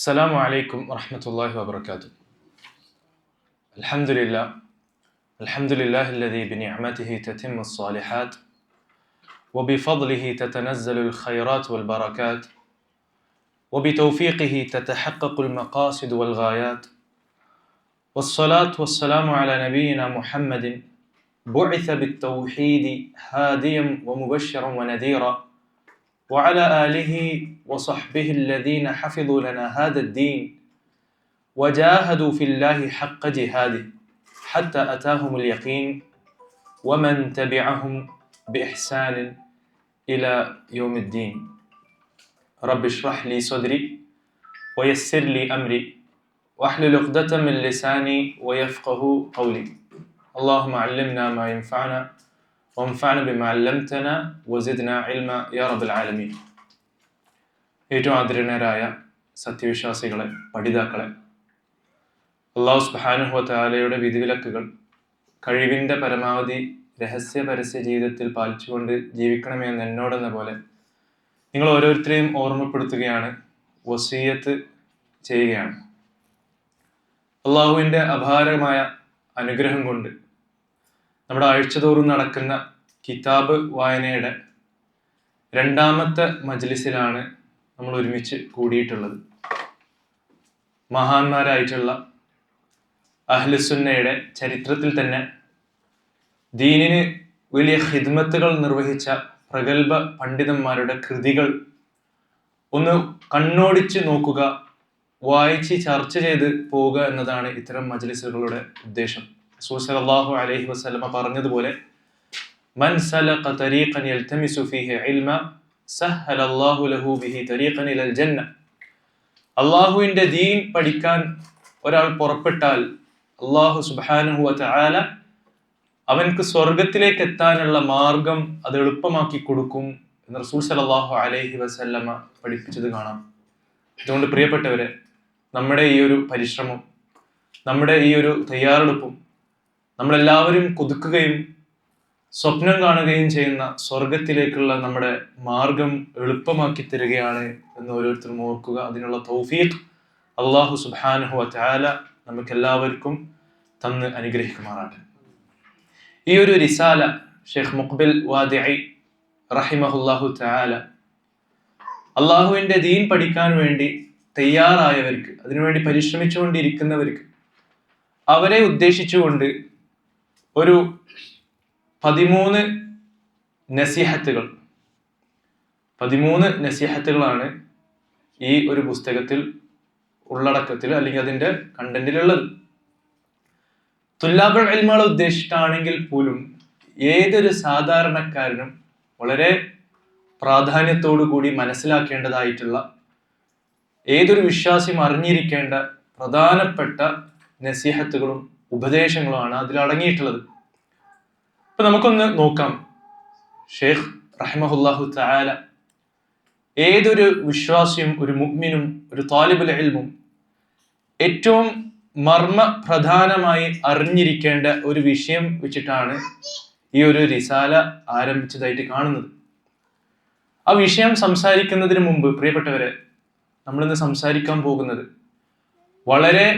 السلام عليكم ورحمة الله وبركاته. الحمد لله الذي بنعمته تتم الصالحات وبفضله تتنزل الخيرات والبركات وبتوفيقه تتحقق المقاصد والغايات، والصلاة والسلام على نبينا محمد بعث بالتوحيد هاديا ومبشرا ونذيرا، وعلى آله وصحبه الذين حفظوا لنا هذا الدين وجاهدوا في الله حق جهاده حتى أتاهم اليقين، ومن تبعهم بإحسان إلى يوم الدين. رب اشرح لي صدري ويسر لي أمري واحلل عقدة من لساني ويفقه قولي. اللهم علمنا ما ينفعنا وانفعنا بما علمتنا وزدنا علما يا رب العالمين. ഏറ്റവും ആദരണീയരായ സത്യവിശ്വാസികളെ, പഠിതാക്കളെ, അല്ലാഹു സുബ്ഹാനഹു വ തആലയുടെ വിധിവിലക്കുകൾ കഴിവിൻ്റെ പരമാവധി രഹസ്യ പരസ്യ ജീവിതത്തിൽ പാലിച്ചുകൊണ്ട് ജീവിക്കണമെന്ന് എന്നോടെന്ന പോലെ നിങ്ങൾ ഓരോരുത്തരെയും ഓർമ്മപ്പെടുത്തുകയാണ്, വസിയ്യത്ത് ചെയ്യുകയാണ്. അള്ളാഹുവിൻ്റെ അപാരമായ അനുഗ്രഹം കൊണ്ട് നമ്മുടെ ആഴ്ചതോറും നടക്കുന്ന കിതാബ് വായനയുടെ രണ്ടാമത്തെ മജ്ലിസിലാണ് നമ്മൾ ഒരുമിച്ച് കൂടിയിട്ടുള്ളത്. മഹാന്മാരായിട്ടുള്ള അഹ്ലുസുന്നയുടെ ചരിത്രത്തിൽ തന്നെ ദീനിന് വലിയ ഖിദ്മത്തുകൾ നിർവഹിച്ച പ്രഗത്ഭ പണ്ഡിതന്മാരുടെ കൃതികൾ ഒന്ന് കണ്ണോടിച്ച് നോക്കുക, വായിച്ച് ചർച്ച ചെയ്ത് പോവുക എന്നതാണ് ഇത്തരം മജ്ലിസുകളുടെ ഉദ്ദേശം. റസൂൽ സല്ലല്ലാഹു അലൈഹി വസല്ലമ പറഞ്ഞതുപോലെ, മൻ സലക തരീഖൻ യൽതമിസു ഫീഹി ഇൽമ സഹ്ഹലല്ലാഹു ലഹു ബിഹി തരീഖൻ ഇലൽ ജന്ന. അല്ലാഹുവിൻ്റെ ദീൻ പഠിക്കാൻ ഒരാൾ പുറപ്പെട്ടാൽ അല്ലാഹു സുബ്ഹാനഹു വ തആല അവൻക്ക് സ്വർഗത്തിലേക്ക് എത്താനുള്ള മാർഗം അത് എളുപ്പമാക്കി കൊടുക്കും എന്ന് റസൂൽ സല്ലല്ലാഹു അലൈഹി വസല്ലമ പഠിപ്പിച്ചത് കാണാം. അതുകൊണ്ട് പ്രിയപ്പെട്ടവരെ, നമ്മുടെ ഈ ഒരു പരിശ്രമം, നമ്മുടെ ഈ ഒരു തയ്യാറെടുപ്പും നമ്മളെല്ലാവരും കൊതിക്കുകയും സ്വപ്നം കാണുകയും ചെയ്യുന്ന സ്വർഗത്തിലേക്കുള്ള നമ്മുടെ മാർഗം എളുപ്പമാക്കി തരികയാണ് എന്ന് ഓരോരുത്തരും ഓർക്കുക. അതിനുള്ള തൗഫീഖ് അല്ലാഹു സുബ്ഹാനഹു വ തആല നമുക്കെല്ലാവർക്കും തന്ന് അനുഗ്രഹിക്കുമാറാട്ടെ. ഈ ഒരു റിസാല ഷെയ്ഖ് മുഖ്ബിൽ വാദിഇ റഹിമഹുല്ലാഹു തആല അള്ളാഹുവിൻ്റെ ദീൻ പഠിക്കാൻ വേണ്ടി തയ്യാറായവർക്ക്, അതിനുവേണ്ടി പരിശ്രമിച്ചുകൊണ്ടിരിക്കുന്നവർക്ക്, അവരെ ഉദ്ദേശിച്ചുകൊണ്ട് ഒരു 13 നസീഹത്തുകളാണ് ഈ ഒരു പുസ്തകത്തിൽ ഉള്ളടക്കത്തിൽ അല്ലെങ്കിൽ അതിൻ്റെ കണ്ടന്റിലുള്ളത്. തുല്ലാബുൽ ഇൽമുകളെ ഉദ്ദേശിച്ചിട്ടാണെങ്കിൽ പോലും ഏതൊരു സാധാരണക്കാരനും വളരെ പ്രാധാന്യത്തോടു കൂടി മനസ്സിലാക്കേണ്ടതായിട്ടുള്ള, ഏതൊരു വിശ്വാസിയും അറിഞ്ഞിരിക്കേണ്ട പ്രധാനപ്പെട്ട നസീഹത്തുകളും ഉപദേശങ്ങളുമാണ് അതിൽ അടങ്ങിയിട്ടുള്ളത്. അപ്പൊ നമുക്കൊന്ന് നോക്കാം. ഷെയ്ഖ് റഹിമഹുല്ലാഹു തആല ഏതൊരു വിശ്വാസിയും, ഒരു മുഅ്മിനും, ഒരു താലിബുൽ ഇൽമും ഏറ്റവും മർമ്മ പ്രധാനമായി അറിഞ്ഞിരിക്കേണ്ട ഒരു വിഷയം വെച്ചിട്ടാണ് ഈ ഒരു റിസാല ആരംഭിച്ചതായിട്ട് കാണുന്നത്. ആ വിഷയം സംസാരിക്കുന്നതിന് മുമ്പ് പ്രിയപ്പെട്ടവരെ, നമ്മളിന്ന് സംസാരിക്കാൻ പോകുന്നത് വളരെ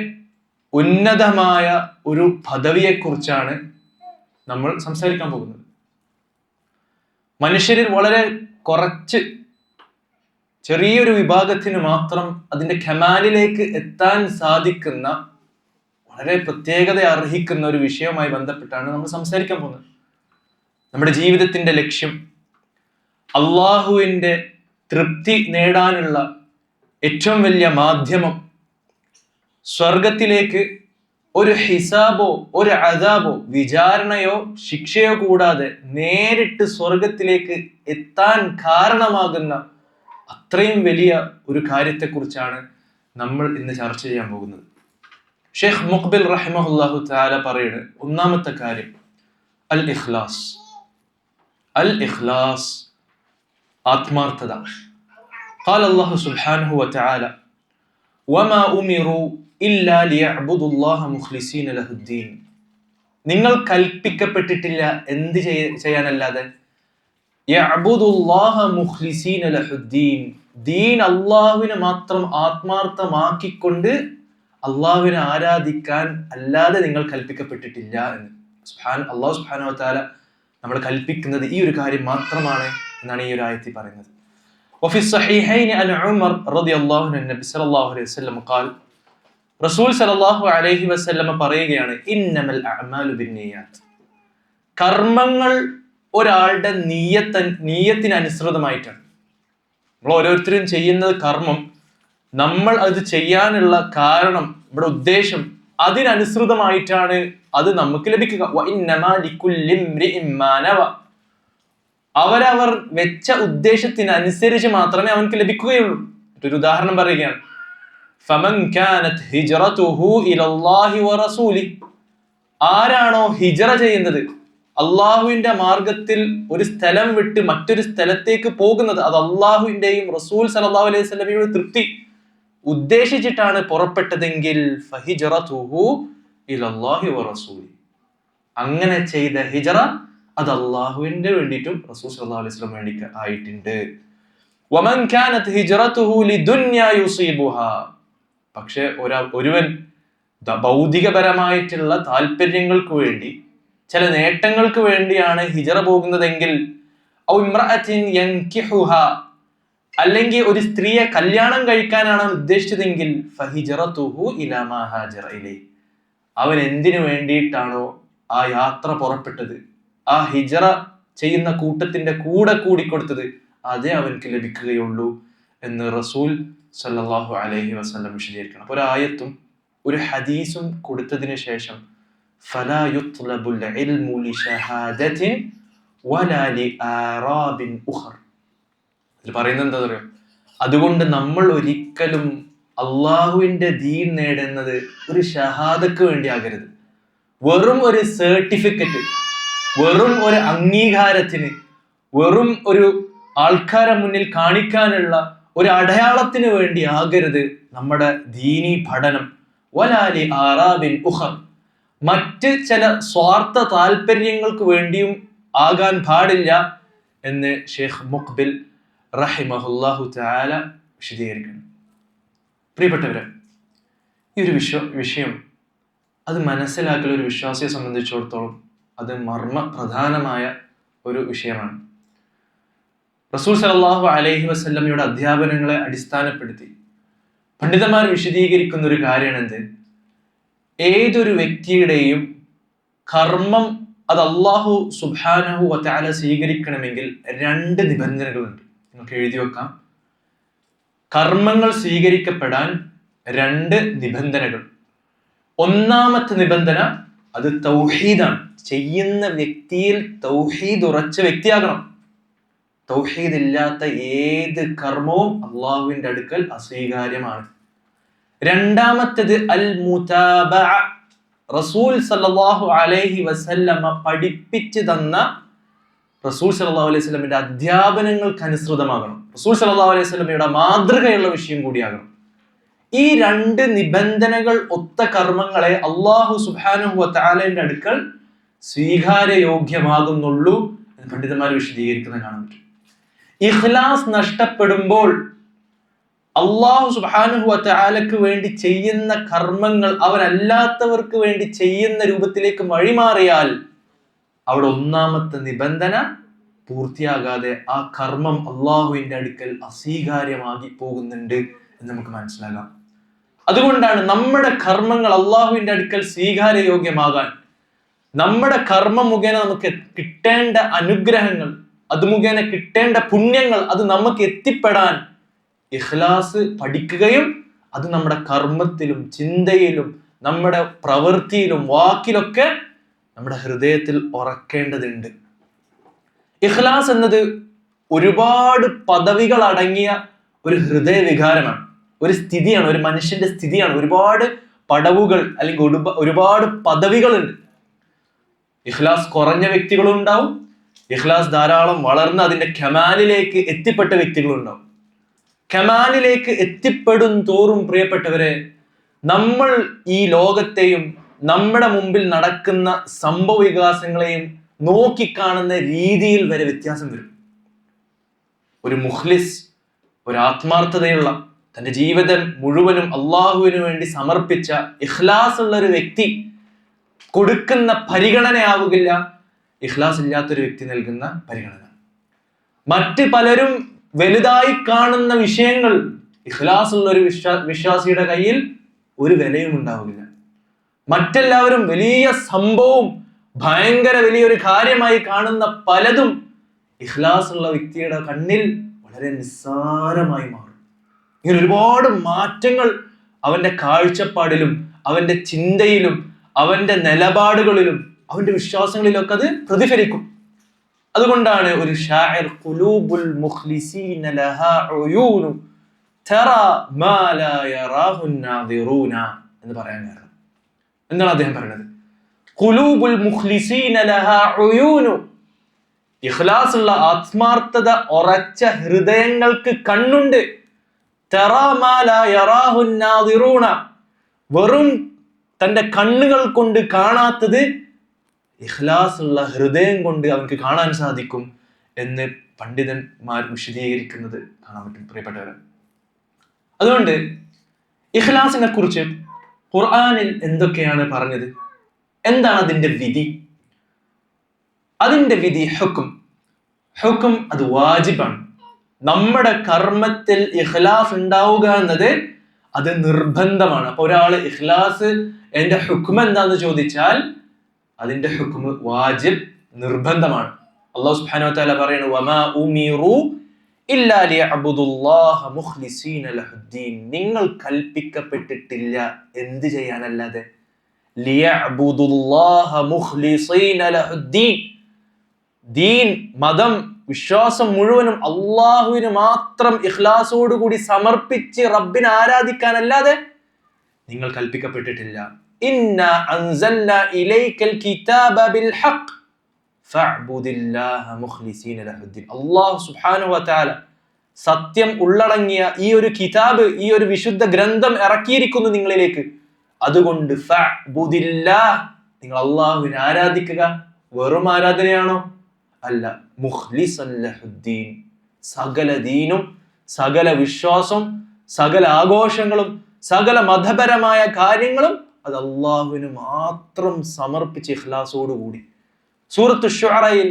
ഉന്നതമായ ഒരു പദവിയെക്കുറിച്ചാണ് നമ്മൾ സംസാരിക്കാൻ പോകുന്നത്. മനുഷ്യരിൽ വളരെ കുറച്ച് ചെറിയൊരു വിഭാഗത്തിന് മാത്രം അതിൻ്റെ കമാലിലേക്ക് എത്താൻ സാധിക്കുന്ന, വളരെ പ്രത്യേകത അർഹിക്കുന്ന ഒരു വിഷയവുമായി ബന്ധപ്പെട്ടാണ് നമ്മൾ സംസാരിക്കാൻ പോകുന്നത്. നമ്മുടെ ജീവിതത്തിൻ്റെ ലക്ഷ്യം, അള്ളാഹുവിൻ്റെ തൃപ്തി നേടാനുള്ള ഏറ്റവും വലിയ മാധ്യമം, സ്വർഗത്തിലേക്ക് ഒരു ഹിസാബോ ഒരു അദാബോ വിചാരണയോ ശിക്ഷയോ കൂടാതെ നേരിട്ട് സ്വർഗത്തിലേക്ക് എത്താൻ കാരണമാകുന്ന അത്രയും വലിയ ഒരു കാര്യത്തെക്കുറിച്ചാണ് നമ്മൾ ഇന്ന് ചർച്ച ചെയ്യാൻ പോകുന്നത്. ഷെയ്ഖ് മുഖ്ബിൽ റഹിമഹുല്ലാഹു തആല പറയുന്നത്, ഒന്നാമത്തെ കാര്യം അൽ ഇഖ്ലാസ്, ആത്മാർത്ഥത. ഖാല അല്ലാഹു സുബ്ഹാനഹു വ തആല വമാ ഉമിറു ഇല്ലാ ലിയഅ്ബുദുല്ലാഹ മുഖ്ലിസീന ലഹുദ്ദീൻ. നിങ്ങൾ കൽപ്പിക്കപ്പെട്ടിട്ടില്ല എന്ത് ചെയ്യാനല്ലാതെ, യഅ്ബുദുല്ലാഹ മുഖ്ലിസീന ലഹുദ്ദീൻ, ദീൻ അള്ളാഹുവിനെ മാത്രം ആത്മാർത്ഥമാക്കിക്കൊണ്ട് അള്ളാഹുവിനെ ആരാധിക്കാൻ അല്ലാതെ നിങ്ങൾ കൽപ്പിക്കപ്പെട്ടിട്ടില്ല എന്ന്. അള്ളാഹു സുബ്ഹാനഹു വ തആല നമ്മൾ കൽപ്പിക്കുന്നത് ഈ ഒരു കാര്യം മാത്രമാണ് എന്നാണ് ഈ ഒരു ആയത്തിൽ പറയുന്നത്. وفي الصحيحين عن عمر رضي الله عنه النبي صلى الله عليه وسلم قال, റസൂൽ സല്ലല്ലാഹു അലൈഹി വസല്ലം പറയുകയാണ്, ഇന്നമൽ അഅ്മാലു ബിന്നിയാത്ത്, കർമ്മങ്ങൾ ഒരാളുടെ നിയ്യത്തിന് അനുസൃതമായിട്ടാണ്. നമ്മൾ ഓരോരുത്തരും ചെയ്യുന്നത് കർമ്മം, നമ്മൾ അത് ചെയ്യാനുള്ള കാരണം, നമ്മുടെ ഉദ്ദേശം അതിനനുസൃതമായിട്ടാണ് അത് നമുക്ക് ലഭിക്കുക. അവരവർ വെച്ച ഉദ്ദേശത്തിനനുസരിച്ച് മാത്രമേ അവർക്ക് ലഭിക്കുകയുള്ളൂ. ഒരു ഉദാഹരണം പറയുകയാണ്, ഫമൻ കാനത് ഹിജ്റതുഹു ഇലല്ലാഹി വറസൂലി, ആരാണോ ഹിജ്റ ചെയ്യുന്നത്, അള്ളാഹുവിന്റെ മാർഗത്തിൽ ഒരു സ്ഥലം വിട്ട് മറ്റൊരു സ്ഥലത്തേക്ക് പോകുന്നത്, അത് അള്ളാഹുവിന്റെയും റസൂൽ സല്ലല്ലാഹു അലൈഹി വസല്ലമയുടെ തൃപ്തി ഉദ്ദേശിച്ചിട്ടാണ് പുറപ്പെട്ടതെങ്കിൽ ഫഹിജ്റതുഹു ഇലല്ലാഹി വറസൂലി, അങ്ങനെ ചെയ്ത ഹിജ്റ അത് അള്ളാഹുവിന്റെ വേണ്ടിയിട്ടും റസൂൽ സല്ലല്ലാഹു അലൈഹി വസല്ലം വേണ്ടി ആയിട്ടുണ്ട്. വമൻ കാനത് ഹിജ്റതുഹു ലിദുന്യാ യുസീബുഹാ, പക്ഷെ ഒരുവൻ ഭൗതികപരമായിട്ടുള്ള താല്പര്യങ്ങൾക്ക് വേണ്ടി, ചില നേട്ടങ്ങൾക്ക് വേണ്ടിയാണ് ഹിജ്റ പോകുന്നതെങ്കിൽ, ഔ ഇംറഅത്തിൻ യൻകിഹുഹാ, അല്ലെങ്കിൽ ഒരു സ്ത്രീയെ കല്യാണം കഴിക്കാനാണ് ഉദ്ദേശിച്ചതെങ്കിൽ ഫഹിജ്റതുഹു ഇലാ മാ ഹാജറ ഇലൈഹി, അവൻ എന്തിനു വേണ്ടിയിട്ടാണോ ആ യാത്ര പുറപ്പെട്ടത്, ആ ഹിജ്റ ചെയ്യുന്ന കൂട്ടത്തിന്റെ കൂടെ കൂടിക്കൊടുത്തത്, അതേ അവൻക്ക് ലഭിക്കുകയുള്ളൂ എന്ന് റസൂൽ സല്ലല്ലാഹു അലൈഹി വസല്ലം വിശദീകരിക്കണം. ഒരു ആയത്തും ഒരു ഹദീസും കൊടുത്തതിന് ശേഷം ഫലാ യുത്ലബുൽ ഇൽമു ലിശഹാദത്തിൻ വലാ ലിആറാബിൻ ഉഖർ, ഇതിൽ പറയുന്നത് എന്താ പറയുക, അതുകൊണ്ട് നമ്മൾ ഒരിക്കലും അള്ളാഹുവിന്റെ ദീൻ നേടുന്നത് ഒരു ഷഹാദക്ക് വേണ്ടി ആകരുത്, വെറും ഒരു സർട്ടിഫിക്കറ്റ്, വെറും ഒരു അംഗീകാരത്തിന്, വെറും ഒരു ആൾക്കാരെ മുന്നിൽ കാണിക്കാനുള്ള ഒരു അടയാളത്തിന് വേണ്ടി ആകരുത് നമ്മുടെ ദീനി പഠനം. വലാലി ആറാബിൻ ഉഖർ, മറ്റ് ചില സ്വാർത്ഥ താല്പര്യങ്ങൾക്ക് വേണ്ടിയും ആകാൻ പാടില്ല എന്ന് ഷെയ്ഖ് മുഖ്ബിൽ റഹിമഹുല്ലാഹു തആല വിശദീകരിക്കുന്നു. പ്രിയപ്പെട്ടവരെ, ഈ ഒരു വിഷയം അത് മനസ്സിലാക്കൽ ഒരു വിശ്വാസിയെ സംബന്ധിച്ചിടത്തോളം അത് മർമ്മ പ്രധാനമായ ഒരു വിഷയമാണ്. റസൂൽ സല്ലല്ലാഹു അലൈഹി വസല്ലമയുടെ അധ്യാപനങ്ങളെ അടിസ്ഥാനപ്പെടുത്തി പണ്ഡിതന്മാർ വിശദീകരിക്കുന്ന ഒരു കാര്യമാണ് എന്ത്, ഏതൊരു വ്യക്തിയുടെയും കർമ്മം അത് അല്ലാഹു സുബ്ഹാനഹു വ തആല സ്വീകരിക്കണമെങ്കിൽ 2 നിബന്ധനകളുണ്ട്. നിങ്ങൾക്ക് എഴുതി വെക്കാം. കർമ്മങ്ങൾ സ്വീകരിക്കപ്പെടാൻ 2 നിബന്ധനകൾ. ഒന്നാമത്തെ നിബന്ധന അത് തൗഹീദാണ്. ചെയ്യുന്ന വ്യക്തിയിൽ തൗഹീദ് ഉറച്ച വ്യക്തിയാകണം. തൗഹീദ് ഇല്ലാത്ത ഏത് കർമ്മവും അള്ളാഹുവിന്റെ അടുക്കൽ അസ്വീകാര്യമാണ്. രണ്ടാമത്തേത് അൽ മുതാബഅ, റസൂൽ സല്ലല്ലാഹു അലൈഹി വസല്ലമ പഠിപ്പിച്ചു തന്ന റസൂൽ സല്ലല്ലാഹു അലൈഹി വസല്ലമയുടെ അധ്യാപനങ്ങൾക്ക് അനുസൃതമാകണം. റസൂൽ സല്ലല്ലാഹു അലൈഹി വസല്ലമയുടെ മാതൃകയുള്ള വിഷയം കൂടിയാകണം. ഈ 2 നിബന്ധനകൾ ഒത്ത കർമ്മങ്ങളെ അല്ലാഹു സുബ്ഹാനഹു വ തആലയുടെ അടുക്കൽ സ്വീകാര്യയോഗ്യമാകുന്നുള്ളൂ എന്ന് പണ്ഡിതന്മാർ വിശദീകരിക്കുന്നത് കാണാൻ പറ്റും. ഇഖ്ലാസ് നഷ്ടപ്പെടുമ്പോൾ അല്ലാഹു സുബ്ഹാനഹു വ തആലക്ക് വേണ്ടി ചെയ്യുന്ന കർമ്മങ്ങൾ അവരല്ലാത്തവർക്ക് വേണ്ടി ചെയ്യുന്ന രൂപത്തിലേക്ക് വഴിമാറിയാൽ അവിടെ ഒന്നാമത്തെ നിബന്ധന പൂർത്തിയാകാതെ ആ കർമ്മം അള്ളാഹുവിന്റെ അടുക്കൽ അസ്വീകാര്യമാക്കി പോകുന്നുണ്ട് എന്ന് നമുക്ക് മനസ്സിലാകാം. അതുകൊണ്ടാണ് നമ്മുടെ കർമ്മങ്ങൾ അള്ളാഹുവിന്റെ അടുക്കൽ സ്വീകാര്യയോഗ്യമാകാൻ, നമ്മുടെ കർമ്മം മുഖേന നമുക്ക് കിട്ടേണ്ട അനുഗ്രഹങ്ങൾ, അത് മുഖേന കിട്ടേണ്ട പുണ്യങ്ങൾ അത് നമുക്ക് എത്തിപ്പെടാൻ ഇഖ്ലാസ് പഠിക്കുകയും അത് നമ്മുടെ കർമ്മത്തിലും ചിന്തയിലും നമ്മുടെ പ്രവൃത്തിയിലും വാക്കിലൊക്കെ നമ്മുടെ ഹൃദയത്തിൽ ഉറക്കേണ്ടതുണ്ട്. ഇഖ്ലാസ് എന്നത് ഒരുപാട് പദവികൾ അടങ്ങിയ ഒരു ഹൃദയ വികാരമാണ്, ഒരു സ്ഥിതിയാണ്, ഒരു മനുഷ്യന്റെ സ്ഥിതിയാണ്. ഒരുപാട് പടവുകൾ അല്ലെങ്കിൽ ഒരുപാട് പദവികളുണ്ട്. ഇഖ്ലാസ് കുറഞ്ഞ വ്യക്തികളും ഉണ്ടാവും, ഇഖ്ലാസ് ധാരാളം വളർന്ന് അതിന്റെ കമാലിലേക്ക് എത്തിപ്പെട്ട വ്യക്തികളും ഉണ്ടാവും. കമാലിലേക്ക് എത്തിപ്പെടും തോറും പ്രിയപ്പെട്ടവരെ, നമ്മൾ ഈ ലോകത്തെയും നമ്മുടെ മുമ്പിൽ നടക്കുന്ന സംഭവ വികാസങ്ങളെയും നോക്കിക്കാണുന്ന രീതിയിൽ വരെ വ്യത്യാസം വരും. ഒരു മുഖ്ലിസ്, ഒരു ആത്മാർത്ഥതയുള്ള, തൻ്റെ ജീവിതം മുഴുവനും അള്ളാഹുവിന് വേണ്ടി സമർപ്പിച്ച ഇഖ്ലാസ് ഉള്ള ഒരു വ്യക്തി കൊടുക്കുന്ന പരിഗണനയാവുകയില്ല ഇഖ്ലാസ് ഇല്ലാത്തൊരു വ്യക്തി നൽകുന്ന പരിഗണന. മറ്റ് പലരും വലുതായി കാണുന്ന വിഷയങ്ങൾ ഇഖ്ലാസ് ഉള്ള ഒരു വിശ്വാസിയുടെ കയ്യിൽ ഒരു വിലയും ഉണ്ടാവുകയില്ല. മറ്റെല്ലാവരും വലിയ സംഭവവും ഭയങ്കര വലിയൊരു കാര്യമായി കാണുന്ന പലതും ഇഖ്ലാസ് ഉള്ള വ്യക്തിയുടെ കണ്ണിൽ വളരെ നിസ്സാരമായി മാറും. ഇങ്ങനെ ഒരുപാട് മാറ്റങ്ങൾ അവന്റെ കാഴ്ചപ്പാടിലും അവന്റെ ചിന്തയിലും അവന്റെ നിലപാടുകളിലും അവന്റെ വിശ്വാസങ്ങളിലൊക്കെ അത് പ്രതിഫലിക്കും. അതുകൊണ്ടാണ് ഒരു ഷാഇർ ഖുലൂബുൽ മുഖ്ലിസീന ലഹാ ഉയൂനു തറാ മാ ലാ യറാഹു നാദിറൂന എന്ന് പറയാൻ കാരണം. എന്താണ് അദ്ദേഹം പറയുന്നത്? ഖുലൂബുൽ മുഖ്ലിസീന ലഹാ ഉയൂനു, ഇഖ്ലാസ് ഉള്ള ആത്മാർത്ഥത ഉറച്ച ഹൃദയങ്ങൾക്ക് കണ്ണുണ്ട്. തറാ മാ ലാ യറാഹു നാദിറൂന, വെറും തന്റെ കണ്ണുകൾ കൊണ്ട് കാണാത്തത് ഇഖ്ലാസ് ഉള്ള ഹൃദയം കൊണ്ട് അവർക്ക് കാണാൻ സാധിക്കും എന്ന് പണ്ഡിതന്മാർ വിശദീകരിക്കുന്നത് കാണാൻ പറ്റും പ്രിയപ്പെട്ടവരെ. അതുകൊണ്ട് ഇഖ്ലാസിനെ കുറിച്ച് ഖുർആനിൽ എന്തൊക്കെയാണ് പറഞ്ഞത്? എന്താണ് അതിന്റെ വിധി? അതിന്റെ വിധി ഹുക്കും അത് വാജിബാണ്. നമ്മുടെ കർമ്മത്തിൽ ഇഖ്ലാസ് ഉണ്ടാവുക എന്നത് അത് നിർബന്ധമാണ്. അപ്പൊ ഒരാള് ഇഖ്ലാസ് എന്റെ ഹുക്ം എന്താന്ന് ചോദിച്ചാൽ അതിന്റെ ഹുക്ം വാജിബ്, നിർബന്ധമാണ്. അല്ലാഹു സുബ്ഹാനഹു വ തആല പറയുന്നു, വമാ ഉമിറു ഇല്ലാ ലിയഅബ്ദുല്ലാഹ മുഖ്ലിസീന ലഹുദ്ദീൻ, നിങ്ങൾ കൽപ്പിക്കപ്പെട്ടിട്ടില്ല എന്ത് ചെയ്യാനല്ലാതെ, ലിയഅബ്ദുല്ലാഹ മുഖ്ലിസീന ലഹുദ്ദീൻ, ദീൻ മതം വിശ്വാസം മുഴുവനും അള്ളാഹുവിന് മാത്രം ഇഖ്ലാസോടുകൂടി സമർപ്പിച്ച് റബ്ബിനെ ആരാധിക്കാനല്ലാതെ നിങ്ങൾ കൽപ്പിക്കപ്പെട്ടിട്ടില്ല. ഇന്നാ അൻസൽനാ ഇലൈക്കൽ കിതാബ ബിൽ ഹഖ് ഫഅബ്ദുല്ലാഹ മുഖ്ലിസീന ലഹുദ്ദീൻ. അല്ലാഹു സുബ്ഹാനഹു വ തആല സത്യം ഉള്ളടങ്ങിയ ഈ ഒരു കിതാബ്, ഈ ഒരു വിശുദ്ധ ഗ്രന്ഥം ഇറക്കിയിരിക്കുന്നു നിങ്ങളിലേക്ക്. അതുകൊണ്ട് ഫഅബ്ദുല്ലാഹ്, നിങ്ങൾ അള്ളാഹുവിനെ ആരാധിക്കുക. വെറും ആരാധനയാണോ? അല്ല, മുഖ്ലിസൻ ലഹുദ്ദീൻ, സകല ദീനും സകല വിശ്വാസം സകല ആഘോഷങ്ങളും സകല മതപരമായ കാര്യങ്ങളും അത് അള്ളാഹുവിന് മാത്രം സമർപ്പിച്ച് ഇഖ്ലാസോടുകൂടി. സൂറത്തു ശുഅറയിൽ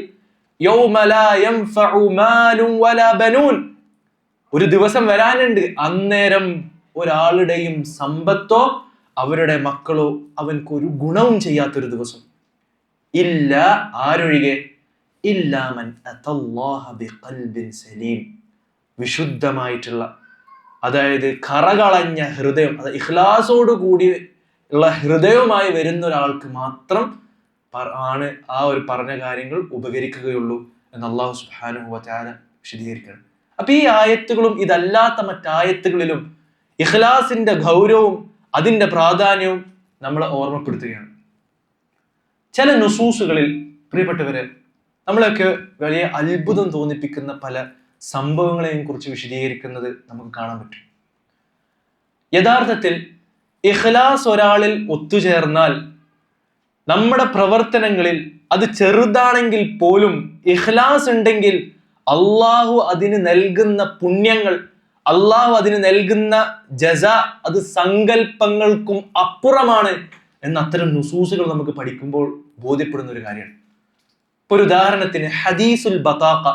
യൗമ ലാ യൻഫഉ മാലുൻ വലാ ബനൂൻ, ഒരു ദിവസം വരാനുണ്ട് അന്നേരം ഒരാളുടെയും സമ്പത്തോ അവരുടെ മക്കളോ അവൻക്കൊരു ഗുണവും ചെയ്യാത്തൊരു ദിവസം. ഇല്ല, ആരൊഴികെ, ഇല്ലാമൻ അതല്ലാഹ ബിഖൽബിൻ സലീം, വിശുദ്ധമായിട്ടുള്ള, അതായത് കറകളഞ്ഞ ഹൃദയം, അത് ഇഖ്ലാസോട് കൂടി ഉള്ള ഹൃദയവുമായി വരുന്ന ഒരാൾക്ക് മാത്രം ആണ് ആ ഒരു പറഞ്ഞ കാര്യങ്ങൾ ഉപകരിക്കുകയുള്ളൂ എന്ന് അല്ലാഹു സുബ്ഹാനഹു വ തആല വിശദീകരിക്കണം. അപ്പൊ ഈ ആയത്തുകളും ഇതല്ലാത്ത മറ്റായത്തുകളിലും ഇഖ്ലാസിന്റെ ഗൗരവവും അതിന്റെ പ്രാധാന്യവും നമ്മളെ ഓർമ്മപ്പെടുത്തുകയാണ്. ചില നുസൂസുകളിൽ പ്രിയപ്പെട്ടവരെ നമ്മളൊക്കെ വലിയ അത്ഭുതം തോന്നിപ്പിക്കുന്ന പല സംഭവങ്ങളെയും കുറിച്ച് വിശദീകരിക്കുന്നത് നമുക്ക് കാണാൻ പറ്റും. യഥാർത്ഥത്തിൽ ഇഖ്ലാസ് ഒരാളിൽ ഒത്തുചേർന്നാൽ നമ്മുടെ പ്രവർത്തനങ്ങളിൽ അത് ചെറുതാണെങ്കിൽ പോലും ഇഖ്ലാസ് ഉണ്ടെങ്കിൽ അള്ളാഹു അതിന് നൽകുന്ന പുണ്യങ്ങൾ, അള്ളാഹു അതിന് നൽകുന്ന ജസാ അത് സങ്കല്പങ്ങൾക്കും അപ്പുറമാണ് എന്ന അത്തരം നുസൂസുകൾ നമുക്ക് പഠിക്കുമ്പോൾ ബോധ്യപ്പെടുന്ന ഒരു കാര്യമാണ്. ഇപ്പൊ ഒരു ഉദാഹരണത്തിന് ഹദീസുൽ ബതാഖ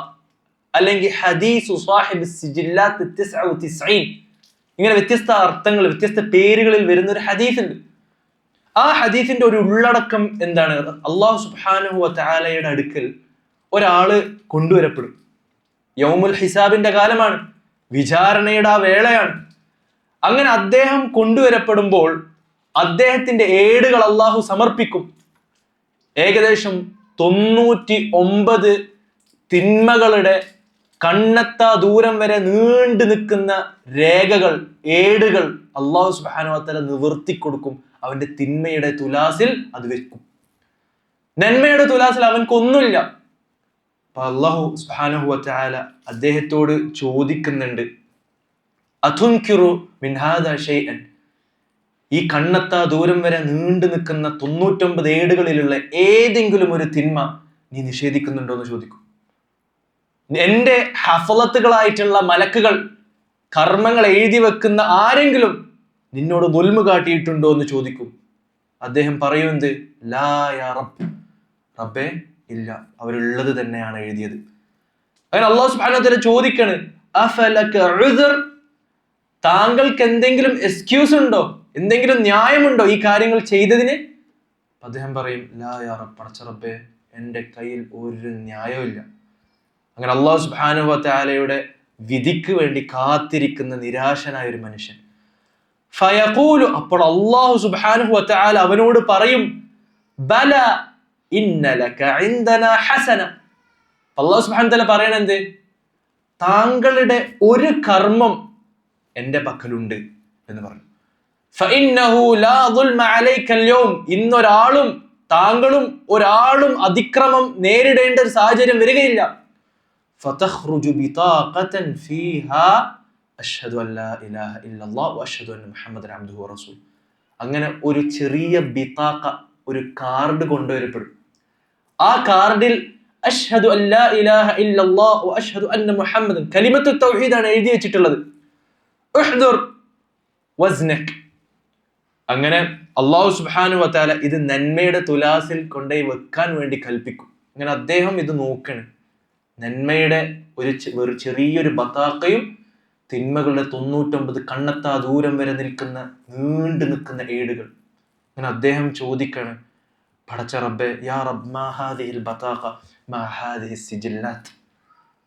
അല്ലെങ്കിൽ ഹദീസു സാഹിബ് സിജില്ലാത്ത് 99, ഇങ്ങനെ വ്യത്യസ്ത അർത്ഥങ്ങൾ വ്യത്യസ്ത പേരുകളിൽ വരുന്ന ഒരു ഹദീസ് ഉണ്ട്. ആ ഹദീസിന്റെ ഒരു ഉള്ളടക്കം എന്താണ്? അല്ലാഹു സുബ്ഹാനഹു വ തആലയുടെ അടുക്കൽ ഒരാള് കൊണ്ടുവരപ്പെടും. യൗമുൽ ഹിസാബിന്റെ കാലമാണ്, വിചാരണയുടെ ആ വേളയാണ്. അങ്ങനെ അദ്ദേഹം കൊണ്ടുവരപ്പെടുമ്പോൾ അദ്ദേഹത്തിന്റെ ഏടുകൾ അള്ളാഹു സമർപ്പിക്കും. ഏകദേശം 99 തിന്മകളുടെ കണ്ണെത്താ ദൂരം വരെ നീണ്ടു നിൽക്കുന്ന രേഖകൾ, ഏടുകൾ അല്ലാഹു സുബ്ഹാനഹു വ തആല നിവർത്തി കൊടുക്കും. അവന്റെ തിന്മയുടെ തുലാസിൽ അത് വെക്കും, നന്മയുടെ തുലാസിൽ അവൻക്കൊന്നുമില്ല. അപ്പൊ അല്ലാഹു സുബ്ഹാനഹു വ തആല അദ്ദേഹത്തോട് ചോദിക്കുന്നുണ്ട്, അതുൻകിറു മിൻ ഹാദാ ഷൈഅൻ, ഈ കണ്ണെത്താ ദൂരം വരെ നീണ്ടു നിൽക്കുന്ന 99 ഏടുകളിലുള്ള ഏതെങ്കിലും ഒരു തിന്മ നീ നിഷേധിക്കുന്നുണ്ടോ എന്ന് ചോദിക്കും. എൻ്റെ ഹഫളത്തുകളായിട്ടുള്ള മലക്കുകൾ കർമ്മങ്ങൾ എഴുതി വെക്കുന്ന ആരെങ്കിലും നിന്നോട് ദുൽമ കാട്ടിയിട്ടുണ്ടോ എന്ന് ചോദിക്കും. അദ്ദേഹം പറയുന്നത് ലാ യാ റബ്ബ്, റബ്ബേ ഇല്ല, അവരുള്ളത് തന്നെയാണ് എഴുതിയത്. അങ്ങനെ അല്ലാഹു സുബ്ഹാനഹു വ തആല ചോദിക്കാണ്, അഫലക ഉദ്ർ, താങ്കൾക്ക് എന്തെങ്കിലും എക്സ്ക്യൂസ് ഉണ്ടോ, എന്തെങ്കിലും ന്യായമുണ്ടോ ഈ കാര്യങ്ങൾ ചെയ്തതിന്? അദ്ദേഹം പറയും ലാ യാ റബ്ബ്, പടച്ച റബ്ബേ എൻ്റെ കയ്യിൽ ഒരു ന്യായമില്ല. അങ്ങനെ അല്ലാഹു സുബ്ഹാനഹു വ തആലയുടെ വിധിക്ക് വേണ്ടി കാത്തിരിക്കുന്ന നിരാശനായ ഒരു മനുഷ്യൻ. ഫയഖൂലു, അപ്പോൾ അല്ലാഹു സുബ്ഹാനഹു വ തആല അവനോട് പറയും, ബല ഇന്ന ലക ഇൻദനാ ഹസന. അല്ലാഹു സുബ്ഹാനഹു വ തആല പറയണെന്ത്? താങ്കളുടെ ഒരു കർമ്മം എൻ്റെ പക്കലുണ്ട് എന്ന് പറഞ്ഞു. ഫഇന്നഹു ലാ ദുൽമ അലൈക അൽയൗം, ഇന്നൊരാളും താങ്കളും ഒരാളും അതിക്രമം നേരിടേണ്ട ഒരു സാഹചര്യം വരികയില്ല. ഫതഖ്റുജു ബിതാഖതൻ ഫീഹാ അഷ്ഹദു അല്ലാ ഇലാഹ ഇല്ലല്ലാഹ് വഅഷ്ഹദു അന്ന മുഹമ്മദൻ അബ്ദുഹു വറസൂലുഹു. അങ്ങനെ ഒരു ചെറിയ ബിതാഖ, ഒരു കാർഡ് കൊണ്ടുവരപ്പെടും. ആ കാർഡിൽ അഷ്ഹദു അല്ലാ ഇലാഹ ഇല്ലല്ലാഹ് വഅഷ്ഹദു അന്ന മുഹമ്മദൻ, കലിമത്തു തൗഹീദാണ് എഴുതി വെച്ചിട്ടുള്ളത്. ഉഹ്ദുർ വസ്നക്. അങ്ങനെ അല്ലാഹു സുബ്ഹാനഹു വ തആല ഇത് നന്മയുടെ തുലാസിൽ കൊണ്ടുപോയി വെക്കാൻ വേണ്ടി കൽപ്പിക്കും. അങ്ങനെ അദ്ദേഹം ഇത് നോക്കണ്, നന്മയുടെ ഒരു ചെറിയൊരു ബതാക്കയും തിന്മകളുടെ 99 കണ്ണെത്താ ദൂരം വരെ നിൽക്കുന്ന നീണ്ടു നിൽക്കുന്ന ഏടുകൾ. അങ്ങനെ അദ്ദേഹം ചോദിക്കാണ്, പടച്ച റബ്ബേ, യാ റബ്ബ് മാ ഹാദിഹിൽ ബതാഖ മാ ഹാദിഹി സിജില്ലാത്ത്.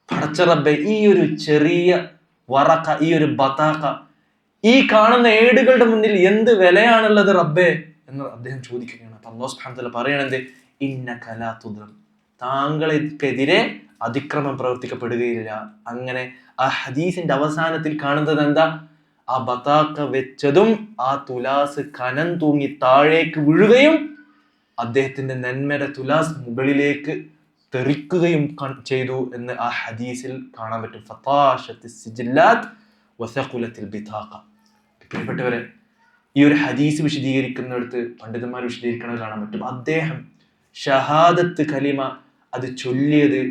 പടച്ച റബ്ബേ, ഈ ഒരു ചെറിയ വറഖ, ഈ ഒരു ബതാഖ, ഈ കാണുന്ന ഏടുകളുടെ മുന്നിൽ എന്ത് വിലയാണുള്ളത് റബ്ബേ എന്ന് അദ്ദേഹം ചോദിക്കുകയാണ്. അപ്പൊ അല്ലാഹു സുബ്ഹാനഹു വ തആല പറയണത്, ഇന്നക ലാ തുദ്ലം, താങ്കൾക്കെതിരെ അതിക്രമം പ്രവർത്തിക്കപ്പെടുകയില്ല. അങ്ങനെ ആ ഹദീസിന്റെ അവസാനത്തിൽ കാണുന്നത് എന്താ? ആ ബതാഖ വെച്ചതും ആ തുലാസ് കനം തൂങ്ങി താഴേക്ക് വീഴുകയും അദ്ദേഹത്തിന്റെ നന്മയുടെ തുലാസ് മുകളിലേക്ക് തെറിക്കുകയും ചെയ്തു എന്ന് ആ ഹദീസിൽ കാണാൻ പറ്റും. ഫതാശത്തിസ് സിജില്ലാത്ത് വസഖുലത്തിൽ ബിതാഖ. പ്രിയപ്പെട്ടവരെ, ഈ ഒരു ഹദീസ് വിശദീകരിക്കുന്നിടത്ത് പണ്ഡിതന്മാർ വിശദീകരിക്കുന്നത് കാണാൻ പറ്റും. അദ്ദേഹം ഷഹാദത്ത് കലിമ അത് ചൊല്ലിയത്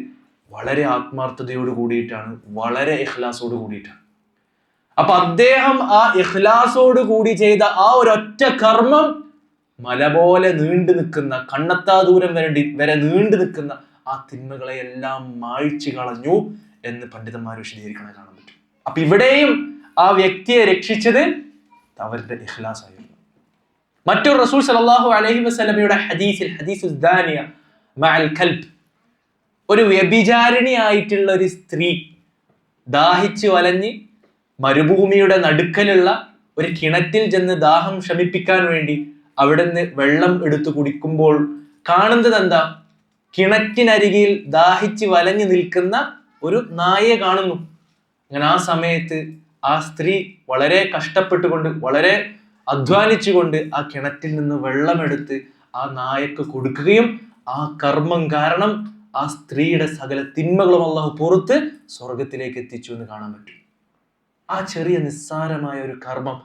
വളരെ ആത്മാർത്ഥതയോട് കൂടിയിട്ടാണ്, വളരെ ഇഖ്ലാസോട് കൂടിയിട്ടാണ്. അപ്പൊ അദ്ദേഹം ആ ഇഖ്ലാസോട് കൂടി ചെയ്ത ആ ഒരൊറ്റ കർമ്മം മല പോലെ നീണ്ടു നിൽക്കുന്ന, കണ്ണെത്താ ദൂരം വരെ നീണ്ടു നിൽക്കുന്ന ആ തിന്മകളെ എല്ലാം മായ്ച്ചു കളഞ്ഞു എന്ന് പണ്ഡിതന്മാർ വിശദീകരിക്കണ കാണാൻ പറ്റും. അപ്പൊ ഇവിടെയും ആ വ്യക്തിയെ രക്ഷിച്ചത് അവരുടെ ഇഖ്ലാസ് ആയിരുന്നു. മറ്റൊരു റസൂൽ സല്ലല്ലാഹു അലൈഹി വസല്ലമയുടെ ഹദീസിൽ, ഹദീസുൽ ദാനിയ മഅൽ കൽബ്, ഒരു വ്യഭിചാരിണിയായിട്ടുള്ള ഒരു സ്ത്രീ ദാഹിച്ചു വലഞ്ഞ് മരുഭൂമിയുടെ നടുക്കലുള്ള ഒരു കിണറ്റിൽ ചെന്ന് ദാഹം ശമിപ്പിക്കാൻ വേണ്ടി അവിടെ നിന്ന് വെള്ളം എടുത്തു കുടിക്കുമ്പോൾ കാണുന്നത് എന്താ? കിണറ്റിനരികിൽ ദാഹിച്ച് വലഞ്ഞു നിൽക്കുന്ന ഒരു നായയെ കാണുന്നു. അങ്ങനെ ആ സമയത്ത് ആ സ്ത്രീ വളരെ കഷ്ടപ്പെട്ടുകൊണ്ട്, വളരെ അധ്വാനിച്ചുകൊണ്ട് ആ കിണറ്റിൽ നിന്ന് വെള്ളമെടുത്ത് ആ നായക്ക് കൊടുക്കുകയും ആ കർമ്മം കാരണം ആ സ്ത്രീയുടെ സകല തിന്മകളും അല്ലാഹു പുറത്ത് സ്വർഗത്തിലേക്ക് എത്തിച്ചു എന്ന് കാണാൻ പറ്റും. ആ ചെറിയ നിസ്സാരമായ ഒരു കർമ്മം